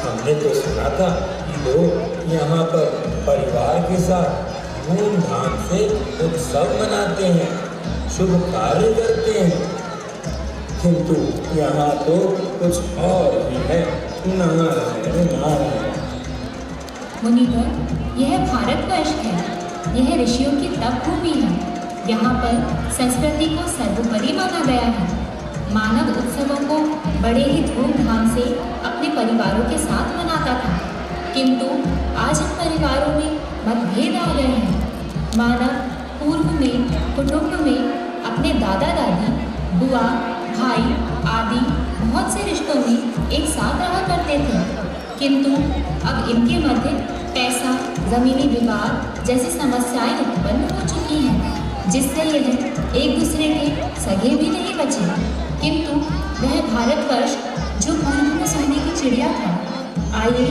हमने तो सुना था कि लोग यहाँ पर परिवार के साथ धूमधाम से उत्सव मनाते हैं, शुभ कार्य करते हैं, किंतु यहाँ तो कुछ और ही है। नारायण नारायण। मुनिवर, यह भारतवर्ष है, यह ऋषियों की तप भूमि है। यहाँ पर संस्कृति को सर्वोपरि माना गया है। मानव उत्सवों को बड़े ही धूमधाम से अपने परिवारों के साथ मनाता था, किंतु आज इन परिवारों में मतभेद आ गए हैं। मानव पूर्व में कुटुंब में अपने दादा दादी, बुआ, भाई आदि बहुत से रिश्तों में एक साथ रहा करते थे, किंतु अब इनके मध्य पैसा, जमीनी विवाद जैसी समस्याएं उत्पन्न हो चुकी हैं, जिससे यह एक दूसरे के सगे भी नहीं बचे। किंतु वह भारतवर्ष जो पंख में सोने की चिड़िया था। आइए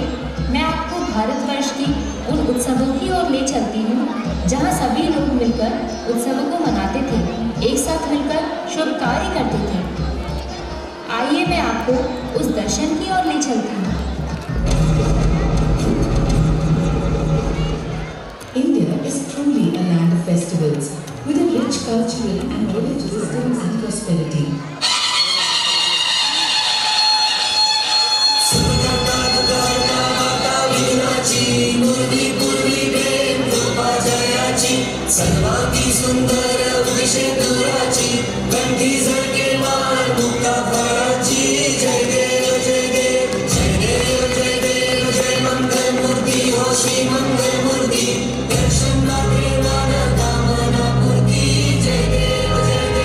मैं आपको भारतवर्ष की उन उत्सवों की ओर ले चलती हूँ जहाँ सभी लोग मिलकर उत्सवों को मनाते थे, एक साथ मिलकर शुभ कार्य करते थे। आइए मैं आपको उस दर्शन की ओर ले चलती हूँ। India is truly a land of festivals with a rich cultural and knowledge systems and prosperity. सर्वांगी सुंदर विषेदुराची गंधी झळके मान मुक्ता फळाची जय देव जय देव जय देव जय देव जय मंगल मूर्ती हो श्री मंगल मूर्ती दर्शन लागे मन कामना पूर्ती जय देव जय देव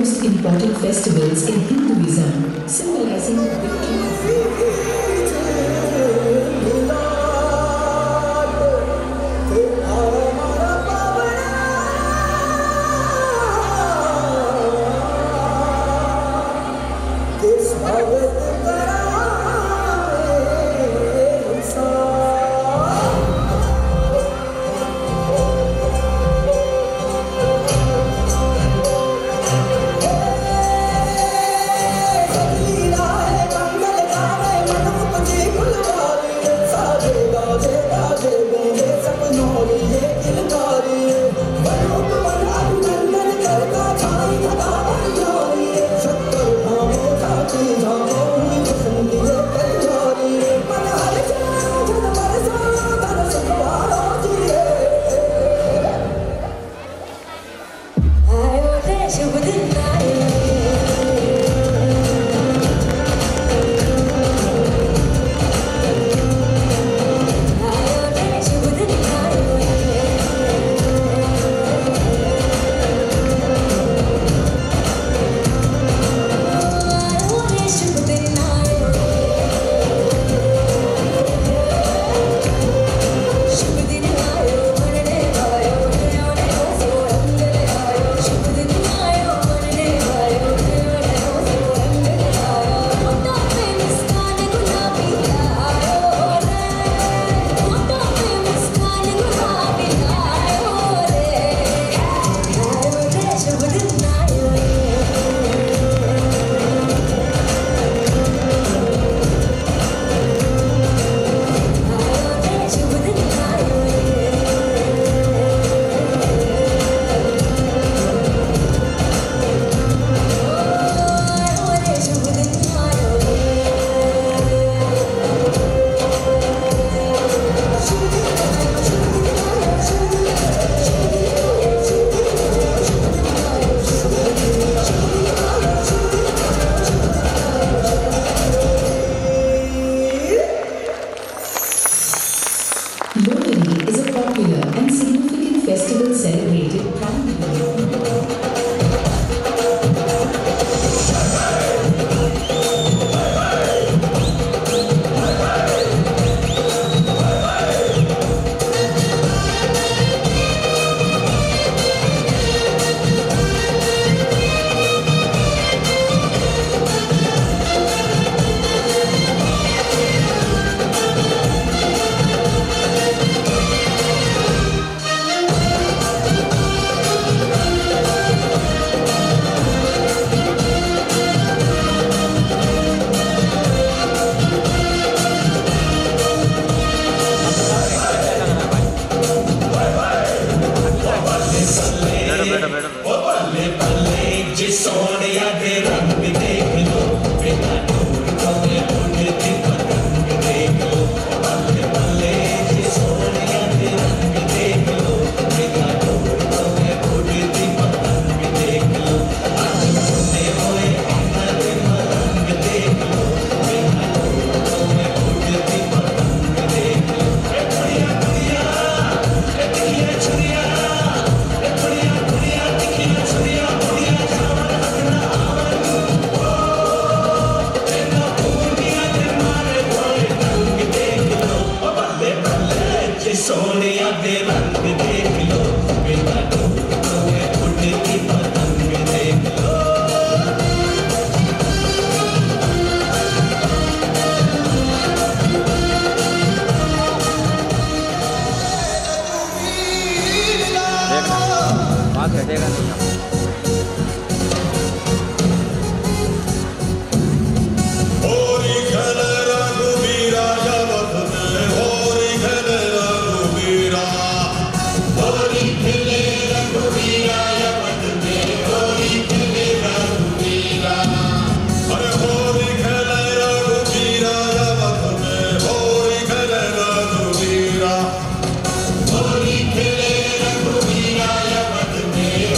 most important festivals in Hinduism, symbolizing victory. Lohri is a popular and significant festival celebrated primarily.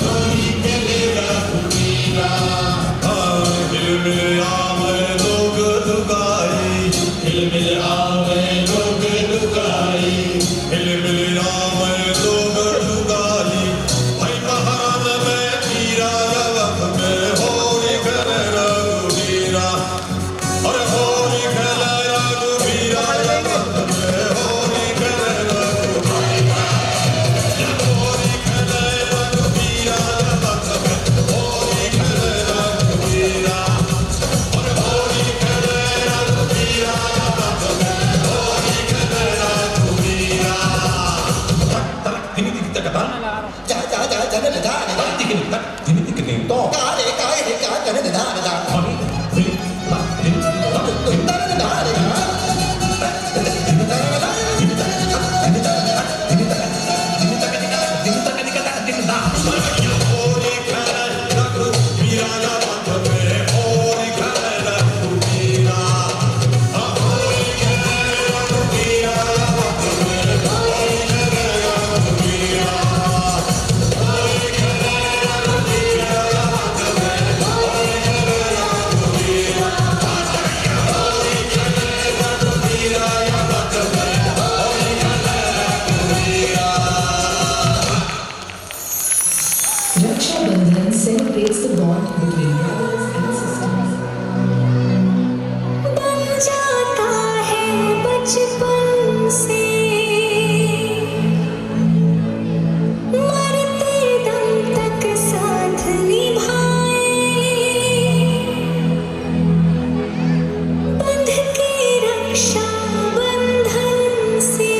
Holi Raksha Bandhan celebrates the bond between brothers and sisters. बन जाता है बचपन से मरते दम तक साथ निभाए बंध के रक्षा बंधन से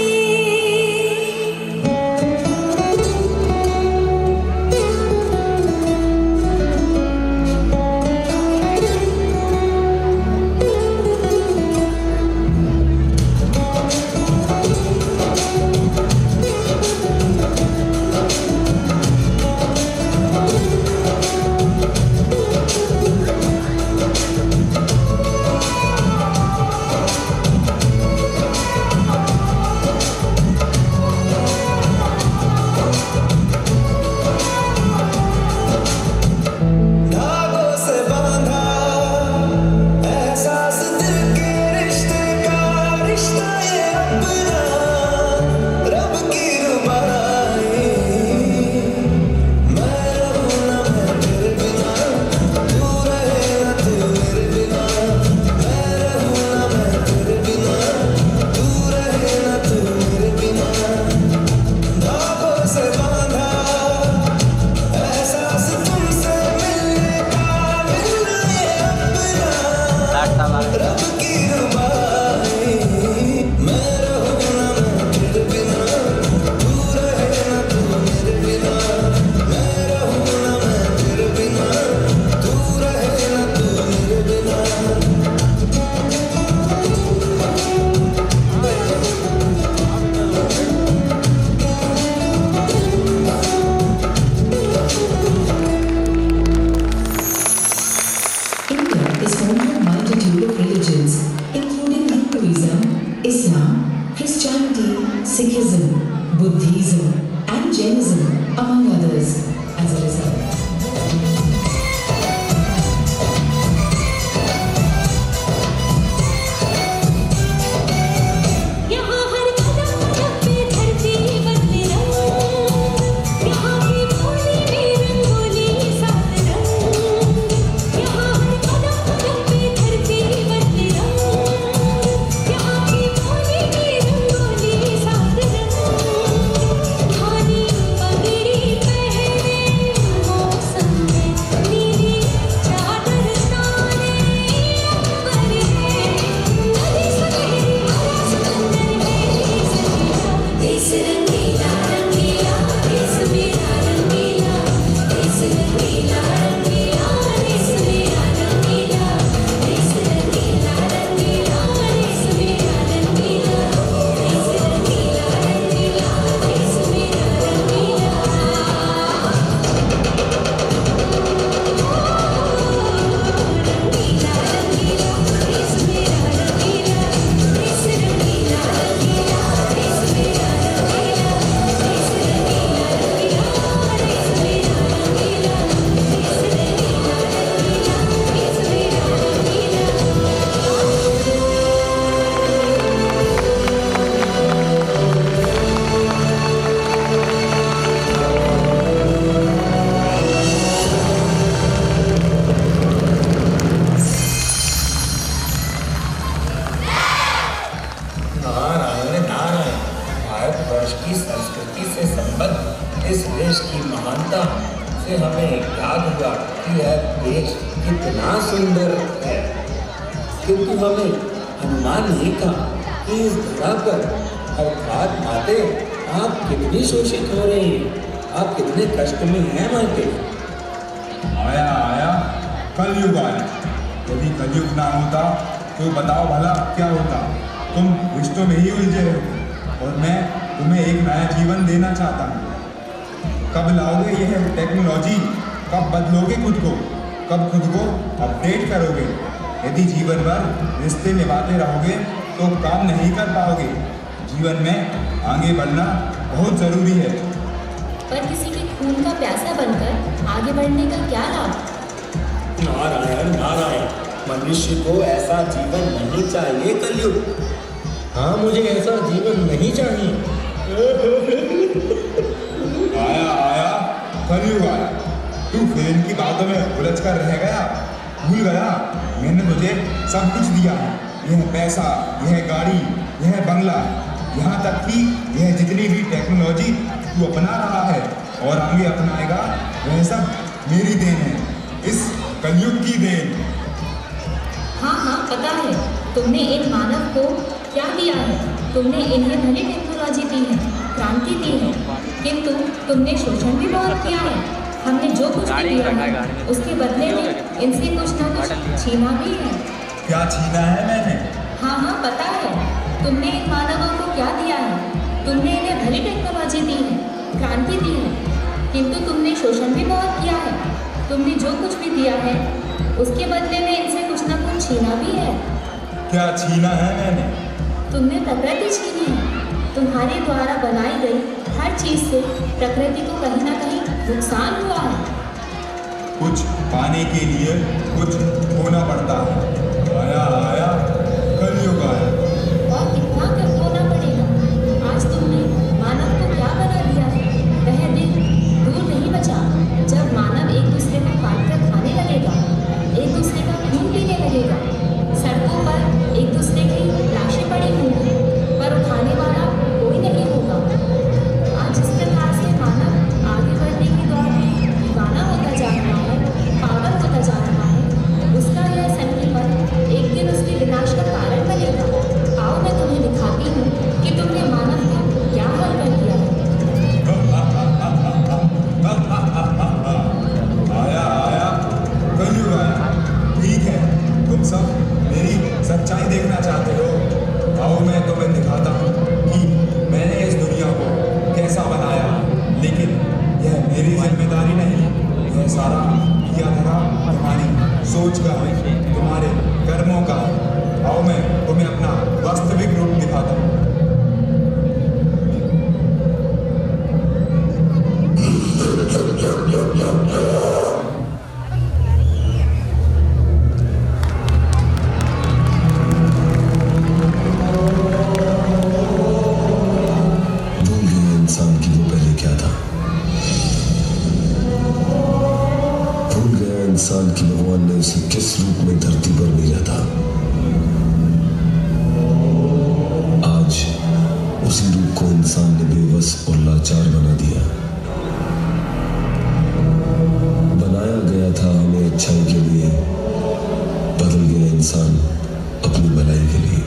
धागों से बांधा एहसास दिल के रिश्ते का रिश्ता ये अपना रब की रुबाई मैं रहूं ना मैं तेरे बिना तू रहे ना तू मेरे बिना मैं रहूं ना मैं तेरे बिना तू रहे ना तू मेरे बिना धागों से बांधा एहसास तुमसे मिलने का मिलना ये अपना रब की रुबाई मैं रहूं ना मैं तेरे बिना तू रहे ना तू मेरे बिना मैं रहूं ना मैं तेरे बिना तू रहे ना तू मेरे बिना India is home to a multitude of religions, including Hinduism, Islam, Christianity, Sikhism, Buddhism, and Jainism, among others. As a result, यहाँ हर कदम कदम पे धरती बदले रंग यहाँ की बोली में रंगोली सात रंग यहाँ हर कदम कदम पे धरती बदले रंग यहाँ की बोली में रंगोली सात रंग धानी पगड़ी पहने मौसम में नीली चादर ताने अंबर है नदी सुनहरी हरा समंदर मेरी सखिया देश रंगीला रंगीला देश मेरा रंगीला देश रंगीला रंगीला देश मेरा रंगीला देश रंगीला रंगीला देश मेरा रंगीला देश रंगीला रंगीला देश मेरा रंगीला नारायण नारायण भारतवर्ष की संस्कृति से संबद्ध इस देश की महानता से हमें याद हुआ कि यह देश कितना सुंदर है, किंतु हमें अनुमान नहीं था कि इस धरा पर अर्थात माते आप कितनी शोषित हो रही हैं। आप कितने कष्ट में हैं मायके। आया आया कलयुग आया। यदि कलयुग ना होता तो बताओ भला क्या होता। तुम रिश्तों में ही उलझे हो और मैं तुम्हें एक नया जीवन देना चाहता हूँ। कब लाओगे यह टेक्नोलॉजी? कब बदलोगे खुद को? कब खुद को अपडेट करोगे? यदि जीवन भर रिश्ते निभाते रहोगे तो काम नहीं कर पाओगे। जीवन में आगे बढ़ना बहुत ज़रूरी है। पर किसी के खून का प्यासा बनकर आगे बढ़ने का क्या लाभ? नारायण नारायण, मनुष्य को ऐसा जीवन नहीं चाहिए कलयुग। हाँ, मुझे ऐसा जीवन नहीं चाहिए। आया आया कलयुग आया। तू फिर इनकी बातों में उलझ कर रह गया, भूल गया मैंने तुझे सब कुछ दिया है। यह पैसा, यह गाड़ी, यह बंगला, यहाँ तक कि यह जितनी भी टेक्नोलॉजी तू अपना रहा है और आगे अपनाएगा, वह सब मेरी देन है, इस कलयुग की देन। हाँ हाँ पता है, तुमने इन मानव को क्या दिया है। तुमने इन्हें भली टेक्नोलॉजी दी है, क्रांति दी है, किंतु तुमने शोषण भी बहुत किया है। हमने जो कुछ भी दिया है उसके बदले में इनसे कुछ ना कुछ छीना भी है। क्या छीना है मैंने? हाँ हाँ पता है, तुमने इन मानवों को क्या दिया है। तुमने इन्हें भली टेक्नोलॉजी दी है, क्रांति दी है, किंतु तुमने शोषण भी बहुत किया है। तुमने जो कुछ भी दिया है उसके बदले में इनसे कुछ ना कुछ छीना भी है। क्या छीना है मैंने? तुमने प्रकृति छीनी है। तुम्हारे द्वारा बनाई गई हर चीज से प्रकृति को कहीं ना कहीं नुकसान हुआ है। कुछ पाने के लिए कुछ होना पड़ता है। आया आया कलयुग आया। और कितना कर होना पड़ेगा। आज तुमने मानव को क्या बना दिया है। वह दिन दूर नहीं बचा जब मानव एक दूसरे को काट कर खाने लगेगा, एक दूसरे का खून पीने लगेगा। सड़कों पर एक दूसरे की लाशें पड़ी होंगी, पर उठाने वाला कोई नहीं होगा। आज जिस प्रकार से मानव आगे बढ़ने की दौड़ में दीवाना होता जा रहा है, पागल होता जा रहा है, उसका यह संकीर्तन एक दिन उसके विनाश का कारण बनेगा। आओ मैं तुम्हें दिखाती हूँ कि तुमने मानव को क्या हाल कर दिया है। आया आया कलयुग आया। ठीक है, तुम सब मेरी सच्चाई देखना चाहते हो। आओ मैं तुम्हें दिखाता हूँ कि मैंने इस दुनिया को कैसा बनाया। लेकिन यह मेरी जिम्मेदारी नहीं, यह सारा किया धरा तुम्हारी सोच का है, तुम्हारे कर्मों का है। आओ मैं तुम्हें अपना वास्तविक रूप दिखाता हूँ। इंसान की वो पहले क्या था। भूल गया इंसान की भगवान ने उसे किस रूप में धरती पर भेजा था। आज उसी रूप को इंसान ने बेबस और लाचार बना दिया। बनाया गया था हमें अच्छाई के लिए, बदल गया इंसान अपनी भलाई के लिए।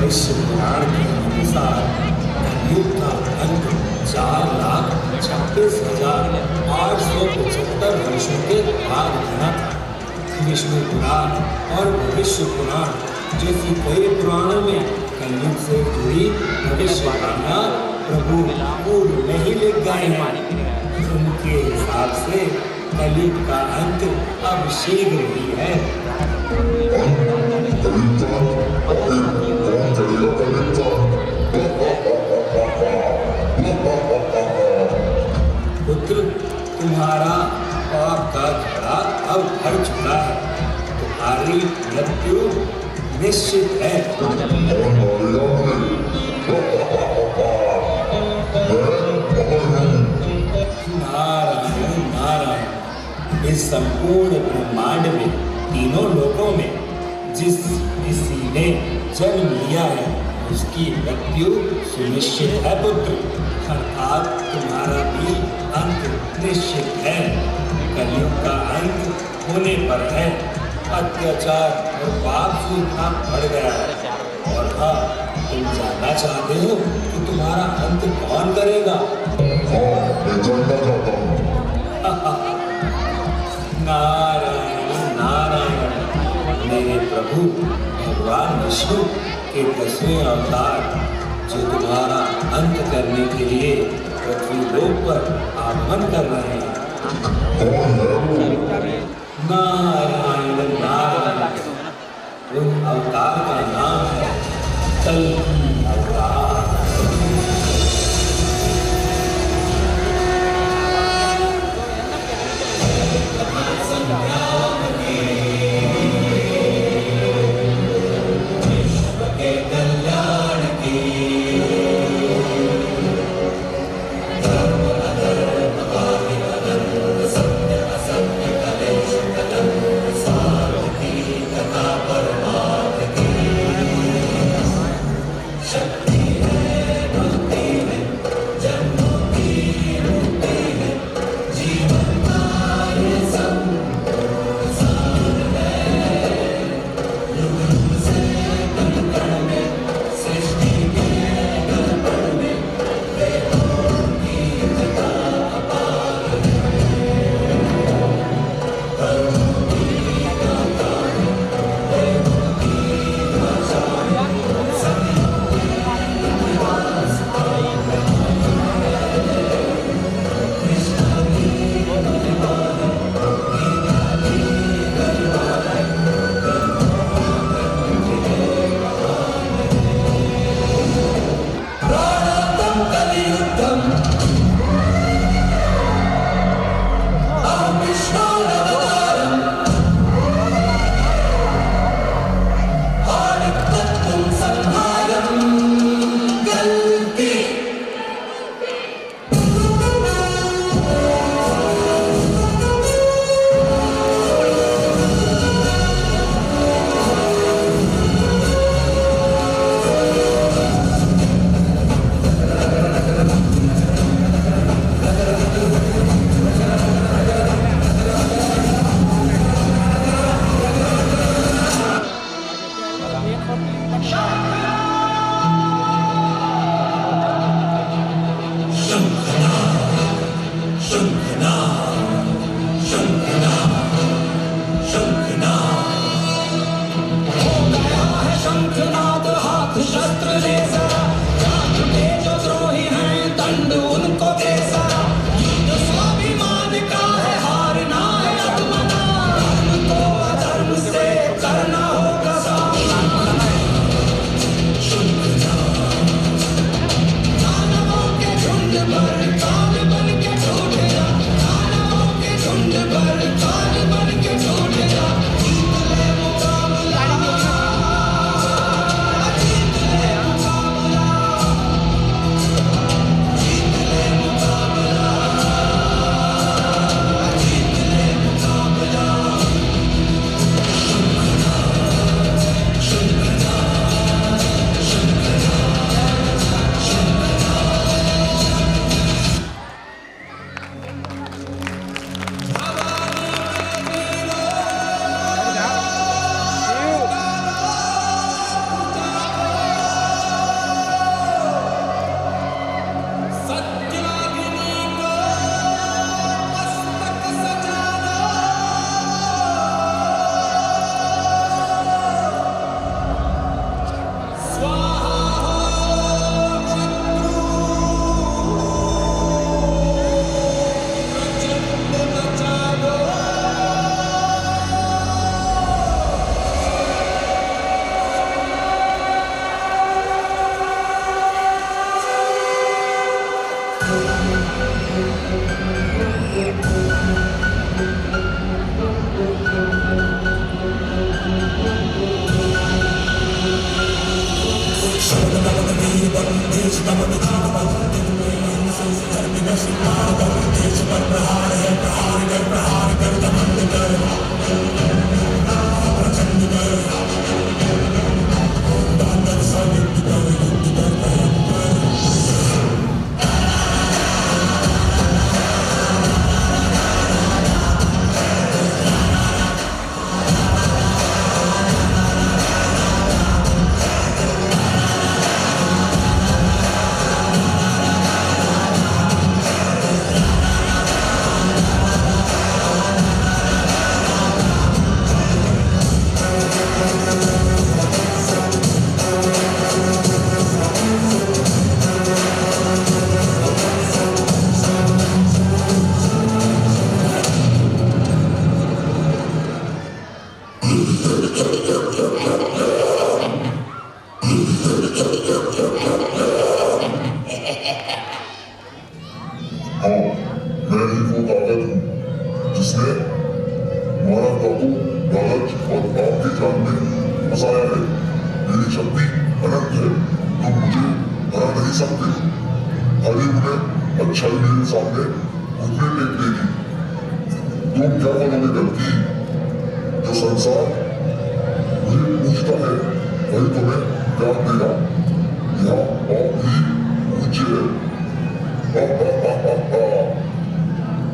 भविष्य पुराण के अनुसार कलयुग का अंत 4,26,875 वर्षों के बाद होना था। विष्णु पुराण और भविष्य पुराण जैसी कई पुराणों में कलयुग से जुड़ी भविष्यवाणियां प्रभु पूर्व में ही लिख गए हैं। उनके हिसाब से कलयुग का अंत अब शीघ्र ही है। पुत्र, तुम्हारा पाप का घड़ा अब भर चुका है। तुम्हारी मृत्यु निश्चित है। नारायण नारायण, इस संपूर्ण ब्रह्मांड में तीनों लोकों में जिस किसी ने जन्म लिया है उसकी मृत्यु सुनिश्चित है पुत्र। अर्थात तुम्हारा भी अंत निश्चित है। कलयुग का अंत होने पर है। अत्याचार और पाप से इतना बढ़ गया है। और हाँ, तुम जानना चाहते हो कि तुम्हारा अंत कौन करेगा? नारायण नारायण, मेरे प्रभु भगवान विष्णु के 10वें अवतार जो तुम्हारा अंत करने के लिए पृथ्वी लोक पर आगमन कर रहे हैं। नारायण नारायण, उन अवतार का नाम है कल्कि अवतार।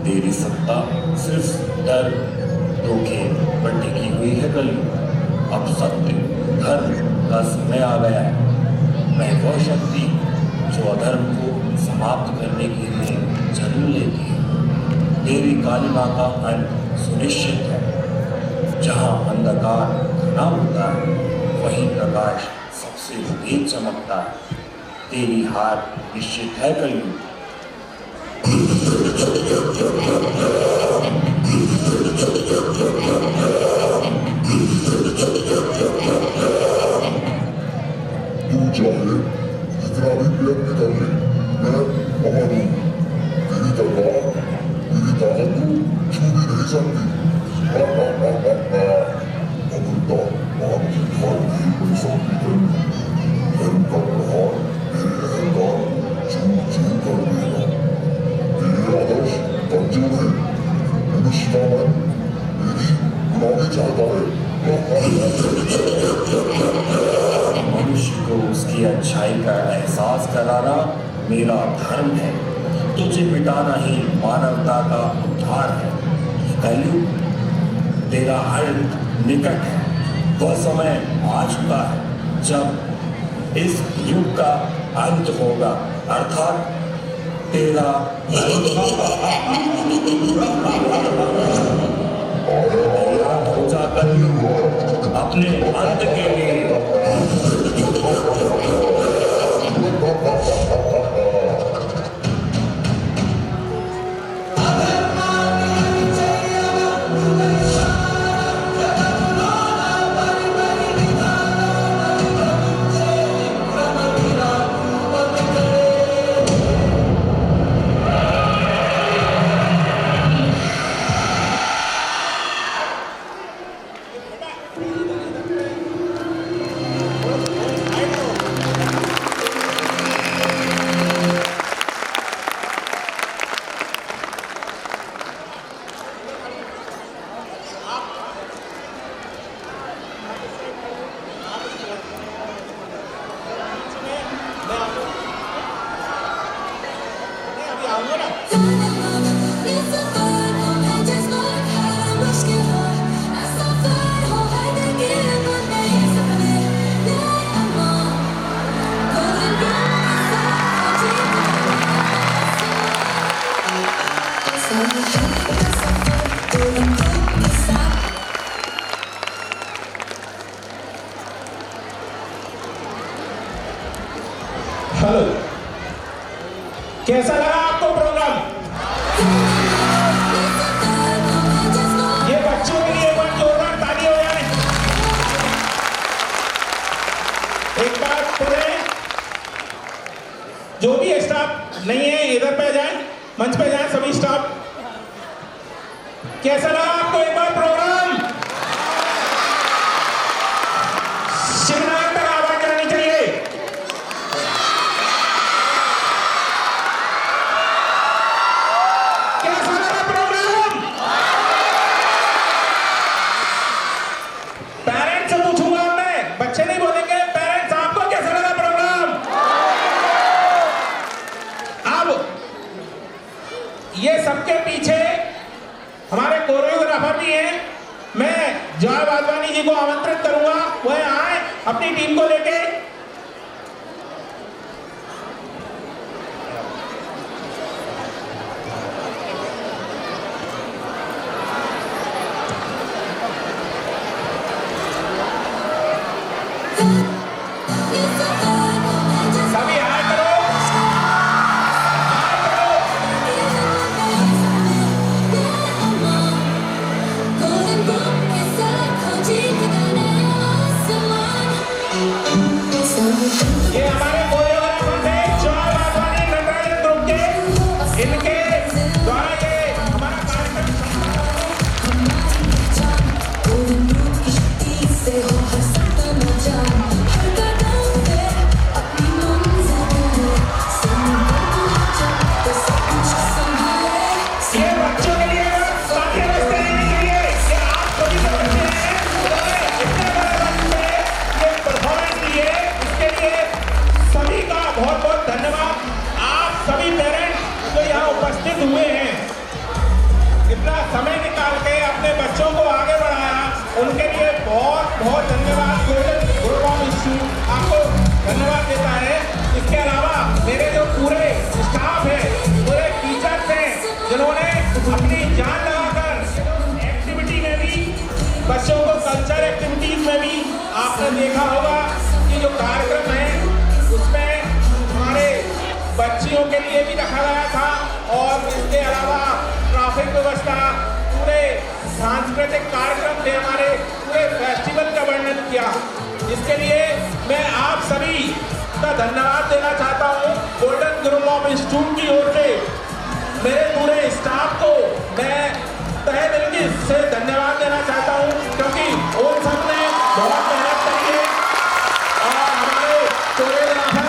तेरी सत्ता सिर्फ डर धोखे पर टिकी हुई है कलयुग। अब सत्य धर्म का समय आ गया है। मैं वह शक्ति जो अधर्म को समाप्त करने के लिए जन्म लेती है। तेरी कालिमा का अंत सुनिश्चित है। जहाँ अंधकार घना होता है वहीं प्रकाश सबसे तेज चमकता है। तेरी हार निश्चित है कलयुग। तू चाहे जितना भी प्रयत्न कर ले, मैं अमर हूँ। तेरी तलवार मेरी ताकत को छू भी नहीं सकती। अमृता मान की हार नहीं बन सकती धर्म। धर्म का प्रहार मेरे अहंकार को चूर चूर कर देगा। तेरे आदर्श कमजोर है। मनुष्य का मन मेरी गुलामी चाहता है। मनुष्य को उसकी अच्छाई का एहसास कराना मेरा धर्म है। तुझे मिटाना ही मानवता का उद्धार है। कलयुग तेरा अंत निकट है। वह समय आ चुका है जब इस युग का अंत होगा, अर्थात तेरा तैयार हो जा कलयुग अपने अंत के लिए। हेलो, कैसा लगा आपको प्रोग्राम? ये बच्चों के लिए एक बार जोरदार ताली हो जाए। एक बार पूरे जो भी स्टाफ नहीं है इधर पे जाए, मंच पे जाए सभी स्टाफ। कैसा लगा आपको एक बार प्रोग्राम? शिवनाथ तक आवाज जानी चाहिए। जॉय वाधवानी जी को आमंत्रित करूंगा, वह आए अपनी टीम को लेके। सभी आए करो। ये हमारे कोरियोग्राफर थे जॉय वाधवानी नटराजन ग्रुप के, इनके द्वारा ये हमारा कार्यक्रम ये बच्चों के लिए साथी बचते रहने के लिए, ये आप सभी के बच्चे हैं, उन्होंने इतने बड़े मंच में ये परफॉर्मेंस दी है, इसके लिए सभी का बहुत बहुत धन्यवाद। आप सभी पेरेंट्स जो यहाँ उपस्थित हुए हैं, इतना समय निकाल के अपने बच्चों को आगे बढ़ाया, उनके लिए बहुत बहुत धन्यवाद। गोल्डन ग्रुप ऑफ इंस्टीट्यूट आपको धन्यवाद देता है। इसके अलावा मेरे जो पूरे स्टाफ है, पूरे टीचर्स हैं, जिन्होंने अपनी जान लगाकर एक्टिविटी में भी, बच्चों को कल्चर एक्टिविटीज में भी, आपने देखा होगा कि जो कार्यक्रम है उसमें हमारे बच्चियों के लिए भी रखा गया था, और इसके अलावा ट्रैफिक व्यवस्था, पूरे सांस्कृतिक कार्यक्रम थे, हमारे पूरे फेस्टिवल का वर्णन किया। इसके लिए मैं आप सभी का धन्यवाद देना चाहता हूँ। गोल्डन ग्रुप ऑफ इंस्टीट्यूट की ओर से मेरे पूरे स्टाफ को मैं तहे दिल से धन्यवाद देना चाहता हूँ, क्योंकि उन सब ने बहुत मेहनत करी है, और हमारे कोरियोग्राफर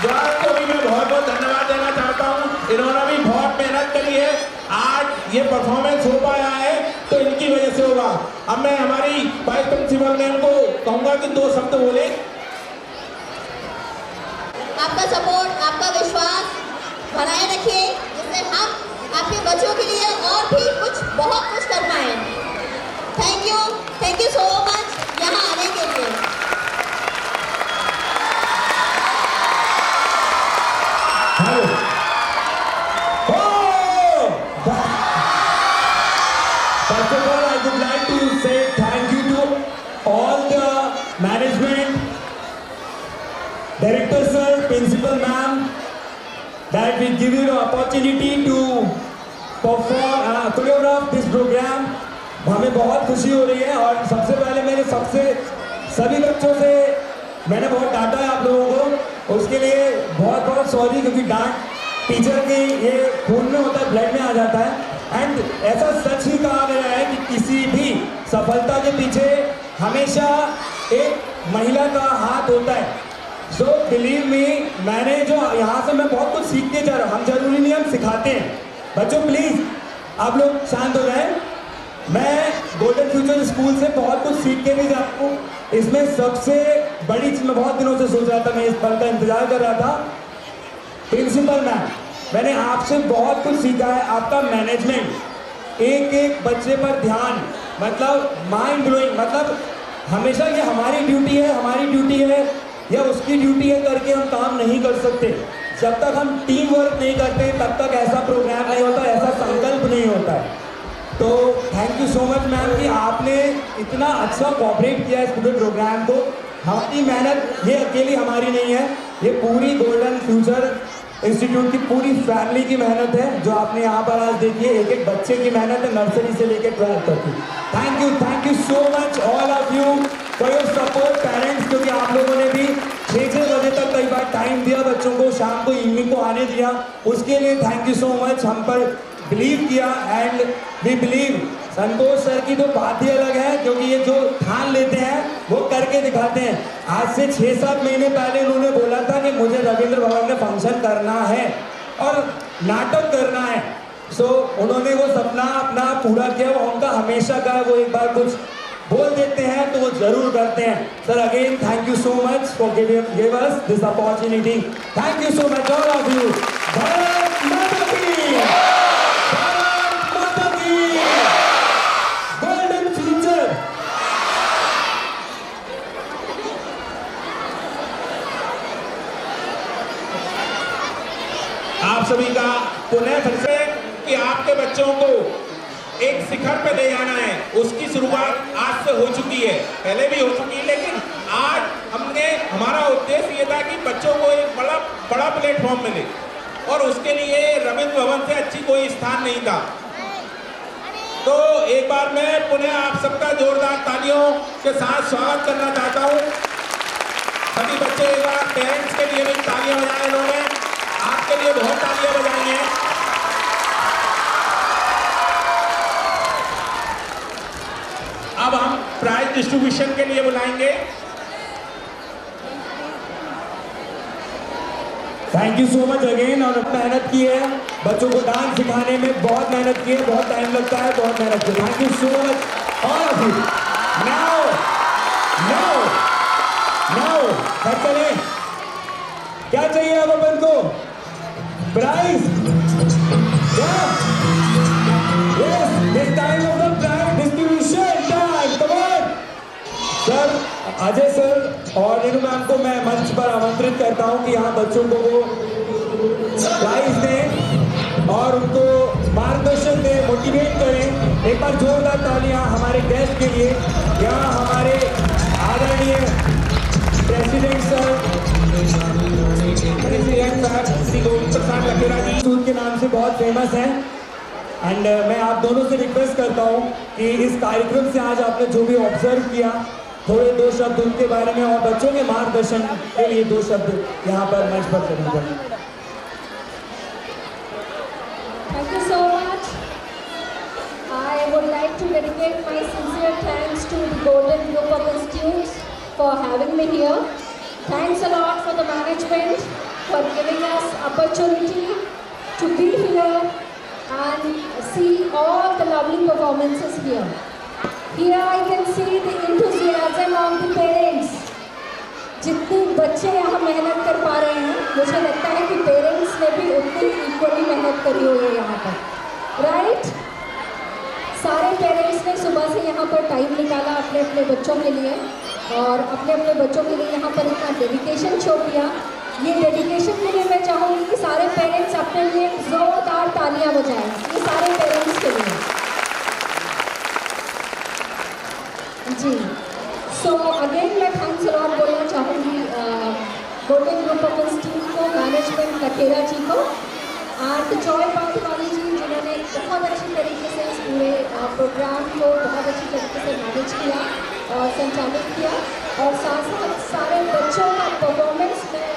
जॉय को भी मैं बहुत बहुत धन्यवाद देना चाहता हूँ। इन्होंने भी बहुत मेहनत करी है, आज ये परफॉर्मेंस हो पाया है तो इनकी वजह से होगा। अब मैं हमारी वाइस प्रिंसिपल मैम को कहूँगा कि 2 शब्द बोले। आपका सपोर्ट, आपका विश्वास बनाए रखिए, जिससे हम आपके बच्चों के लिए और भी कुछ बहुत कुछ कर पाए। थैंक यू सो मच यहाँ आने के लिए। First of all, I would like to say thank you to all the management, director sir, principal ma'am, that we give you the opportunity to perform, choreograph this program. हमें बहुत खुशी हो रही है, और सबसे पहले मैंने सभी बच्चों से मैंने बहुत डांटा है आप लोगों को, उसके लिए बहुत बहुत सॉरी, क्योंकि डांट टीचर की ये खून में होता है, ब्लड में आ जाता है। एंड ऐसा सच ही कहा गया है कि किसी भी सफलता के पीछे हमेशा एक महिला का हाथ होता है। सो बिलीव मी, मैंने जो यहाँ से मैं बहुत कुछ सीख के जा रहा हूँ। हम जरूरी नहीं हम सिखाते हैं। बच्चों प्लीज आप लोग शांत हो जाए। मैं गोल्डन फ्यूचर स्कूल से बहुत कुछ सीख के भी जाता हूँ। इसमें सबसे बड़ी चीज, मैं बहुत दिनों से सोच रहा था, मैं इस पल का इंतजार कर रहा था। प्रिंसिपल मैम, मैंने आपसे बहुत कुछ सीखा है। आपका मैनेजमेंट, एक एक बच्चे पर ध्यान, मतलब माइंड ब्लोइंग, मतलब हमेशा ये हमारी ड्यूटी है या उसकी ड्यूटी है करके हम काम नहीं कर सकते। जब तक हम टीम वर्क नहीं करते तब तक ऐसा प्रोग्राम नहीं होता, ऐसा संकल्प नहीं होता है। तो thank you so much ma'am कि आपने इतना अच्छा कोऑपरेट किया इस पूरे प्रोग्राम को। हमारी मेहनत ये अकेली हमारी नहीं है, ये पूरी गोल्डन फ्यूचर इंस्टीट्यूट की पूरी फैमिली की मेहनत है, जो आपने यहाँ पर आज देखिए। एक एक बच्चे की मेहनत है, नर्सरी से लेकर 12th तक की। Thank you so much all of you for your support parents, क्योंकि आप लोगों ने भी 6-6 बजे तक कई बार टाइम दिया बच्चों को, शाम को इवनिंग को आने दिया, उसके लिए थैंक यू सो मच। हम पर बिलीव किया and we believe. Santosh sir की तो बात ही अलग है, क्योंकि ये जो ठान लेते हैं वो करके दिखाते हैं। आज से 6-7 महीने पहले उन्होंने बोला था कि मुझे रविंद्र भवन में फंक्शन करना है और नाटक करना है। सो उन्होंने वो सपना अपना पूरा किया। वो उनका हमेशा का, वो एक बार कुछ बोल देते हैं तो वो जरूर करते हैं। Sir again thank you so much for give us this opportunity. Thank you so much all of you. Bharat माता की, भारत माता की। गोल्डन फ्यूचर सभी का पुनः फिर से कि आपके बच्चों को एक शिखर पे ले जाना है, उसकी शुरुआत आज से हो चुकी है, पहले भी हो चुकी है, लेकिन आज हमारा उद्देश्य ये था कि बच्चों को एक बड़ा प्लेटफॉर्म मिले और उसके लिए रविंद्र भवन से अच्छी कोई स्थान नहीं था। तो एक बार मैं पुनः आप सबका जोरदार तालियों के साथ स्वागत करना चाहता हूँ। सभी बच्चे एक बार पेरेंट्स के लिए भी तालियां बजाएं, इन्होंने आपके लिए बहुत तालियां बजाई हैं। अब हम प्राइज डिस्ट्रीब्यूशन के लिए बुलाएंगे। Thank you so much again. और मेहनत की है, बच्चों को डांस सिखाने में बहुत मेहनत की है, बहुत टाइम लगता है, बहुत मेहनत की। Thank you so much all of you. Now सब चलें। क्या चाहिए अब अपन को? Prize? Yes, this time of the prize distribution time. Come on sir, Ajay sir और नीनू मैम को मैं मंच पर आमंत्रित करता हूं कि यहाँ बच्चों को वो प्राइज दें और उनको मार्गदर्शन दें, मोटिवेट करें। एक बार जोरदार तालियां हमारे गेस्ट के लिए। यहाँ हमारे आदरणीय प्रेसिडेंट सर श्री गोविंद प्रसाद लखेरा जी स्कूल के नाम से बहुत फेमस हैं। एंड मैं आप दोनों से रिक्वेस्ट करता हूँ कि इस कार्यक्रम से आज आपने जो भी ऑब्जर्व किया, थोड़े दो शब्द उनके बारे में और बच्चों के मार्गदर्शन के लिए दो शब्द यहाँ पर मंच पर करेंगे। Thank you so much. I would like to dedicate my sincere thanks to the Golden Group of Institutes for having me here. Thanks a lot for the management for giving us opportunity to be here and see all the lovely performances here. Here I can see the enthusiasm of the parents. जितने बच्चे यहाँ मेहनत कर पा रहे हैं, मुझे लगता है कि पेरेंट्स ने भी उतनी इक्वली मेहनत करी हुई है यहाँ पर, राइट? सारे पेरेंट्स ने सुबह से यहाँ पर टाइम निकाला अपने अपने बच्चों के लिए और अपने अपने बच्चों के लिए यहाँ पर इतना डेडिकेशन शो किया। ये डेडिकेशन के लिए मैं चाहूँगी कि सारे पेरेंट्स अपने लिए जोरदार तालियां बजाएं, ये सारे पेरेंट्स के लिए जी। सो अगेन मैं थैंक्स लॉट बोलना चाहूँगी गोल्डन ग्रुप ऑफ इंस्टीट्यूट को, मैनेजमेंट लखेरा जी को एंड जॉय पाठवाली जी, जिन्होंने बहुत अच्छी तरीके से इस पूरे प्रोग्राम को बहुत अच्छी तरीके से मैनेज किया और संचालित किया और साथ साथ सारे बच्चों का परफॉर्मेंस में